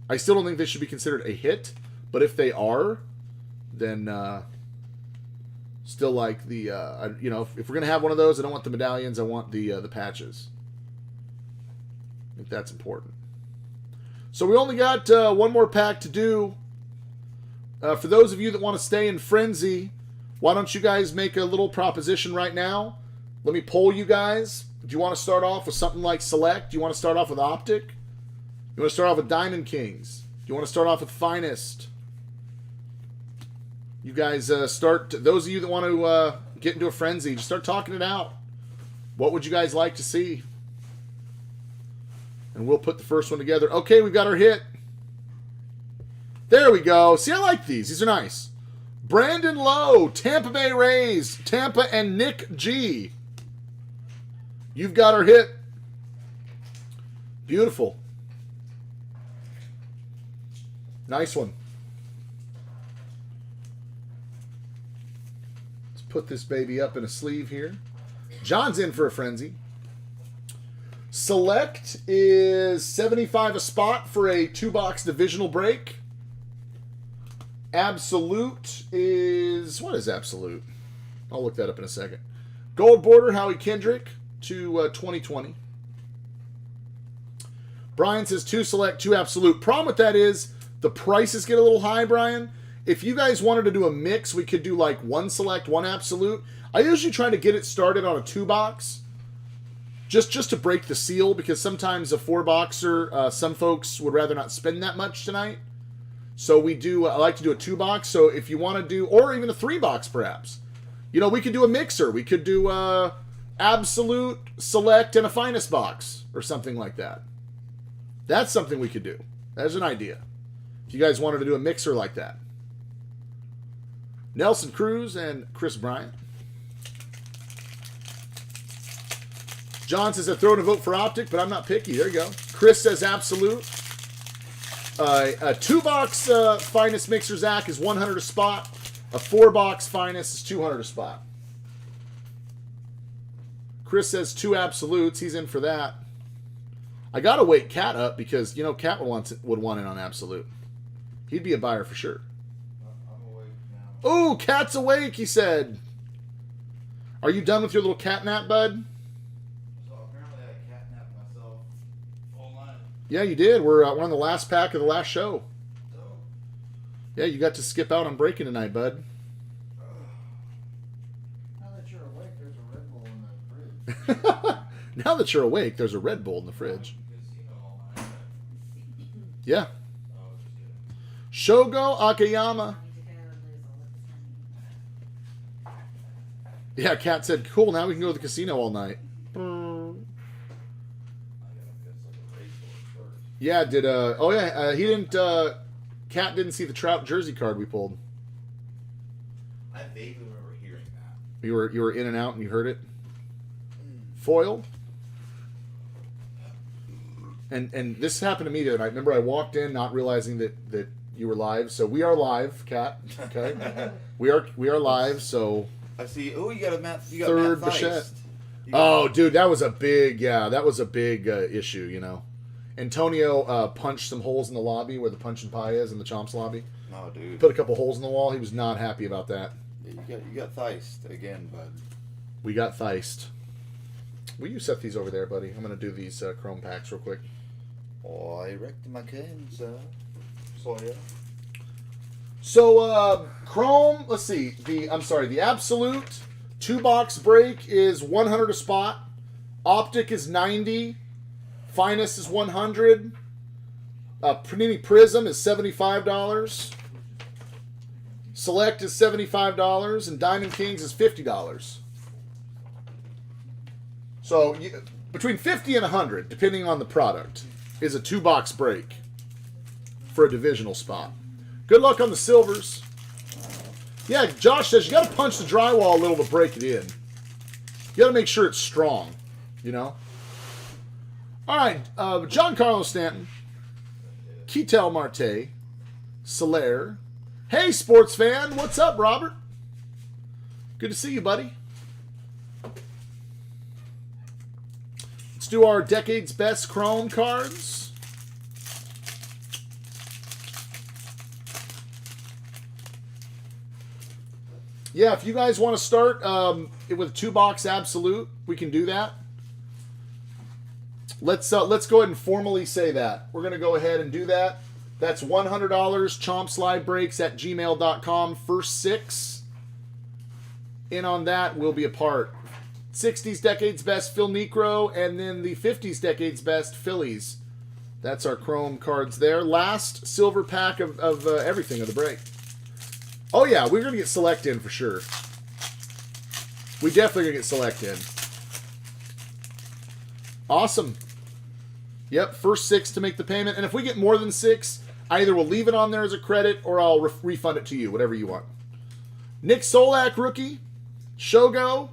I still don't think they should be considered a hit. But if they are, then still like the, you know, if we're going to have one of those, I don't want the medallions. I want the patches. I think that's important. So we only got one more pack to do. For those of you that want to stay in frenzy, why don't you guys make a little proposition right now? Let me poll you guys. Do you want to start off with something like Select? Do you want to start off with Optic? You want to start off with Diamond Kings? Do you want to start off with Finest? You guys start, those of you that want to get into a frenzy, just start talking it out. What would you guys like to see? And we'll put the first one together. Okay, we've got our hit. There we go. See, I like these. These are nice. Brandon Lowe, Tampa Bay Rays, Tampa, and Nick G. You've got our hit. Beautiful. Nice one. Let's put this baby up in a sleeve here. John's in for a frenzy. Select is $75 a spot for a 2-box divisional break. Absolute is... what is Absolute? I'll look that up in a second. Gold border, Howie Kendrick to 2020. Brian says 2 select, 2 absolute. Problem with that is the prices get a little high, Brian. If you guys wanted to do a mix, we could do like 1 select, 1 absolute. I usually try to get it started on a 2-box. Just to break the seal, because sometimes a 4-boxer, some folks would rather not spend that much tonight. So we do, I like to do a 2-box. So if you want to do, or even a 3-box perhaps. You know, we could do a mixer. We could do absolute, select, and a finest box or something like that. That's something we could do. There's an idea. If you guys wanted to do a mixer like that. Nelson Cruz and Chris Bryant. John says, I throw in a vote for Optic, but I'm not picky. There you go. Chris says absolute. A 2-box finest mixer, Zach, is 100 a spot. A 4-box finest is 200 a spot. Chris says 2 absolutes. He's in for that. I got to wake Cat up because, you know, Cat would want in on absolute. He'd be a buyer for sure. I'm awake now. Oh, Cat's awake, he said. Are you done with your little cat nap, bud? So apparently I catnapped myself all night. Yeah, you did. We're on the last pack of the last show. So, Yeah, you got to skip out on breaking tonight, bud. now that you're awake, there's a Red Bull in the fridge. Now that you're awake, there's a Red Bull in the fridge. Casino all night. Yeah. Oh, just kidding. Shogo Akiyama. Yeah, Cat said, cool, now we can go to the casino all night. I gotta get like a racehorse first. Yeah, he didn't, Cat didn't see the Trout jersey card we pulled. I vaguely remember hearing that. You were in and out and you heard it. Foil. And this happened to me the other night. Remember, I walked in not realizing that you were live. So we are live, Cat. Okay, we are live. So I see. Oh, you got a Matt. You got third Matt Bichette. Theist. Oh, dude, that was a big issue. You know, Antonio punched some holes in the lobby where the punch and pie is in the Chomps lobby. No, dude. Put a couple holes in the wall. He was not happy about that. Yeah, you got Theist again, bud. We got Theist. Will you set these over there, buddy? I'm gonna do these chrome packs real quick. Oh, I wrecked my cane, sir. So yeah. So, Chrome, let's see. The absolute 2-box break is 100 a spot. Optic is 90. Finest is 100. Panini Prism is $75. Select is $75. And Diamond Kings is $50. So, between 50 and 100, depending on the product, is a 2-box break for a divisional spot. Good luck on the silvers. Yeah, Josh says you got to punch the drywall a little to break it in. You got to make sure it's strong, you know? All right, John Carlos Stanton, Ketel Marte, Soler. Hey, sports fan. What's up, Robert? Good to see you, buddy. Let's do our Decade's Best Chrome cards. Yeah, if you guys want to start with a 2-box absolute, we can do that. Let's go ahead and formally say that. We're going to go ahead and do that. That's $100 chompslivebreaks@gmail.com. First 6 in on that will be a part. 60s Decades Best Phil Necro, and then the 50s Decades Best Phillies. That's our Chrome cards there. Last silver pack of everything of the break. Oh, yeah, we're going to get select in for sure. We definitely going to get select in. Awesome. Yep, first 6 to make the payment. And if we get more than 6, either we'll leave it on there as a credit or I'll refund it to you, whatever you want. Nick Solak, rookie. Shogo.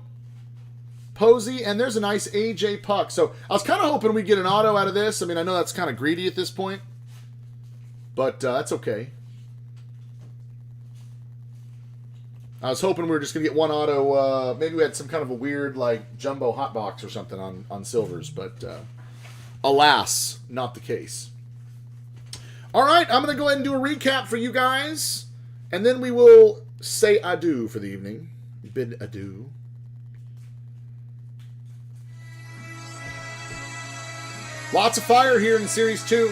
Posey. And there's a nice AJ Puck. So I was kind of hoping we'd get an auto out of this. I mean, I know that's kind of greedy at this point. But that's okay. I was hoping we were just going to get one auto. Maybe we had some kind of a weird, like, jumbo hot box or something on silvers. But alas, not the case. All right, I'm going to go ahead and do a recap for you guys. And then we will say adieu for the evening. Bid adieu. Lots of fire here in Series 2.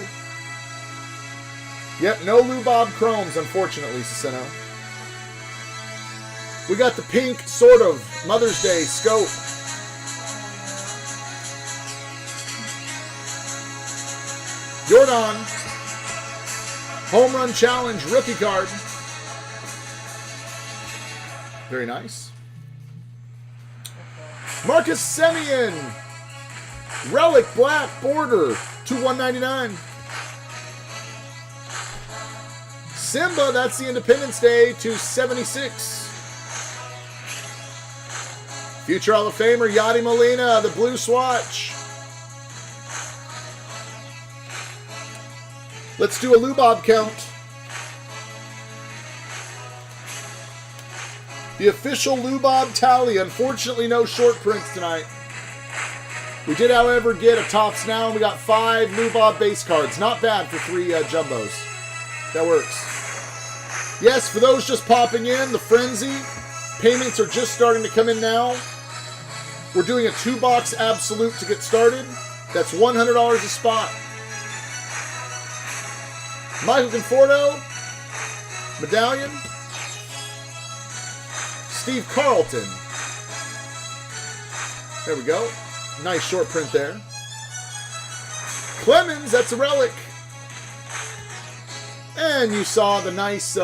Yep, no Lou Bob Chromes, unfortunately, Cicino. We got the pink, sort of, Mother's Day scope. Jordan. Home Run Challenge rookie card. Very nice. Marcus Semien. Relic black border to 199. Simba, that's the Independence Day to 76. Future Hall of Famer Yadi Molina, the blue swatch. Let's do a Lou Bob count. The official Lou Bob tally. Unfortunately, no short prints tonight. We did, however, get a Topps Now, and we got 5 Lou Bob base cards. Not bad for 3 jumbos. That works. Yes, for those just popping in, the Frenzy payments are just starting to come in now. We're doing a 2-box absolute to get started. That's $100 a spot. Michael Conforto, medallion. Steve Carlton. There we go. Nice short print there. Clemens, that's a relic. And you saw the nice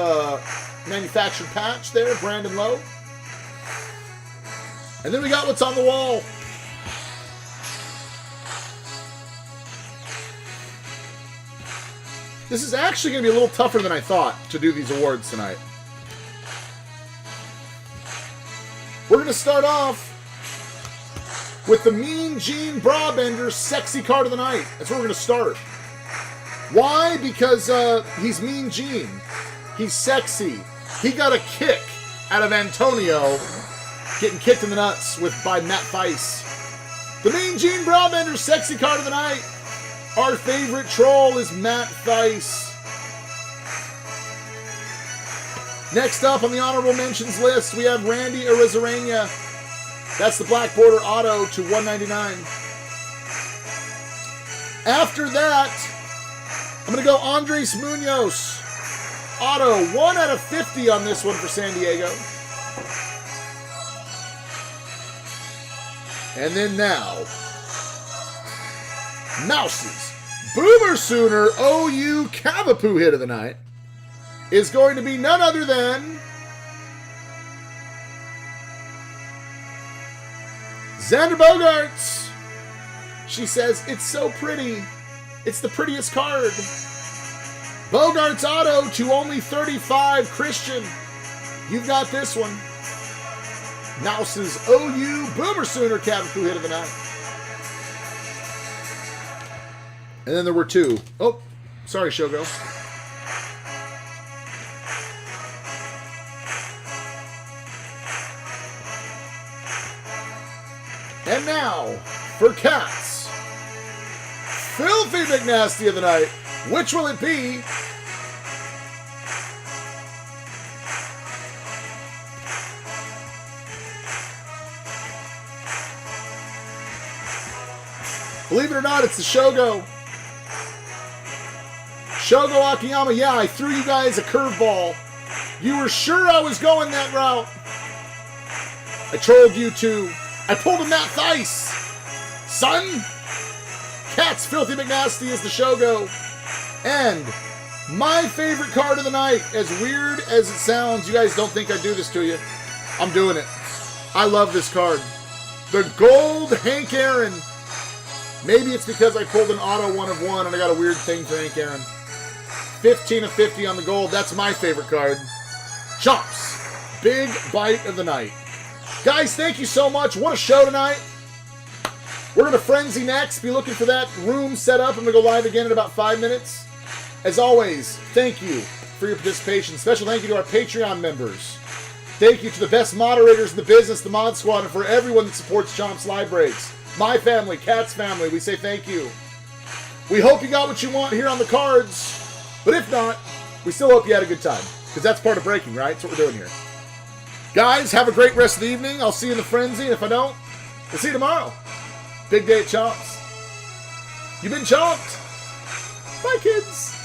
manufactured patch there, Brandon Lowe. And then we got what's on the wall. This is actually going to be a little tougher than I thought to do these awards tonight. We're going to start off with the Mean Gene Brabender Sexy Card of the Night. That's where we're going to start. Why? Because he's Mean Gene. He's sexy. He got a kick out of Antonio getting kicked in the nuts by Matt Theis. The Mean Gene Brabender Sexy Card of the Night. Our favorite troll is Matt Theis. Next up on the honorable mentions list, we have Randy Arozarena. That's the black border auto to 199. After that, I'm going to go Andres Munoz. Auto, 1 out of 50 on this one for San Diego. And then now, Mouse's Boomer Sooner OU Cavapoo hit of the night is going to be none other than Xander Bogaerts. She says, it's so pretty. It's the prettiest card. Bogaerts auto to only 35, Christian. You've got this one. Mouse's OU Boomer Sooner Cavapoo hit of the night. And then there were 2. Oh, sorry, Shogo. And now, for Cats, Filthy McNasty of the night. Which will it be? Believe it or not, it's the Shogo. Shogo Akiyama, yeah, I threw you guys a curveball. You were sure I was going that route. I trolled you too. I pulled a Matt Theis. Son, Cats Filthy McNasty is the Shogo. And my favorite card of the night, as weird as it sounds, you guys don't think I do this to you. I'm doing it. I love this card. The gold Hank Aaron. Maybe it's because I pulled an auto 1 of 1 and I got a weird thing for Hank Aaron. 15 of 50 on the gold. That's my favorite card. Chomps. Big bite of the night. Guys, thank you so much. What a show tonight. We're going to Frenzy next. Be looking for that room set up. I'm going to go live again in about 5 minutes. As always, thank you for your participation. Special thank you to our Patreon members. Thank you to the best moderators in the business, the Mod Squad, and for everyone that supports Chomps Live Breaks. My family, Cat's family, we say thank you. We hope you got what you want here on the cards. But if not, we still hope you had a good time. Because that's part of breaking, right? That's what we're doing here. Guys, have a great rest of the evening. I'll see you in the Frenzy. And if I don't, we'll see you tomorrow. Big day at Chomps. You've been chomped. Bye, kids.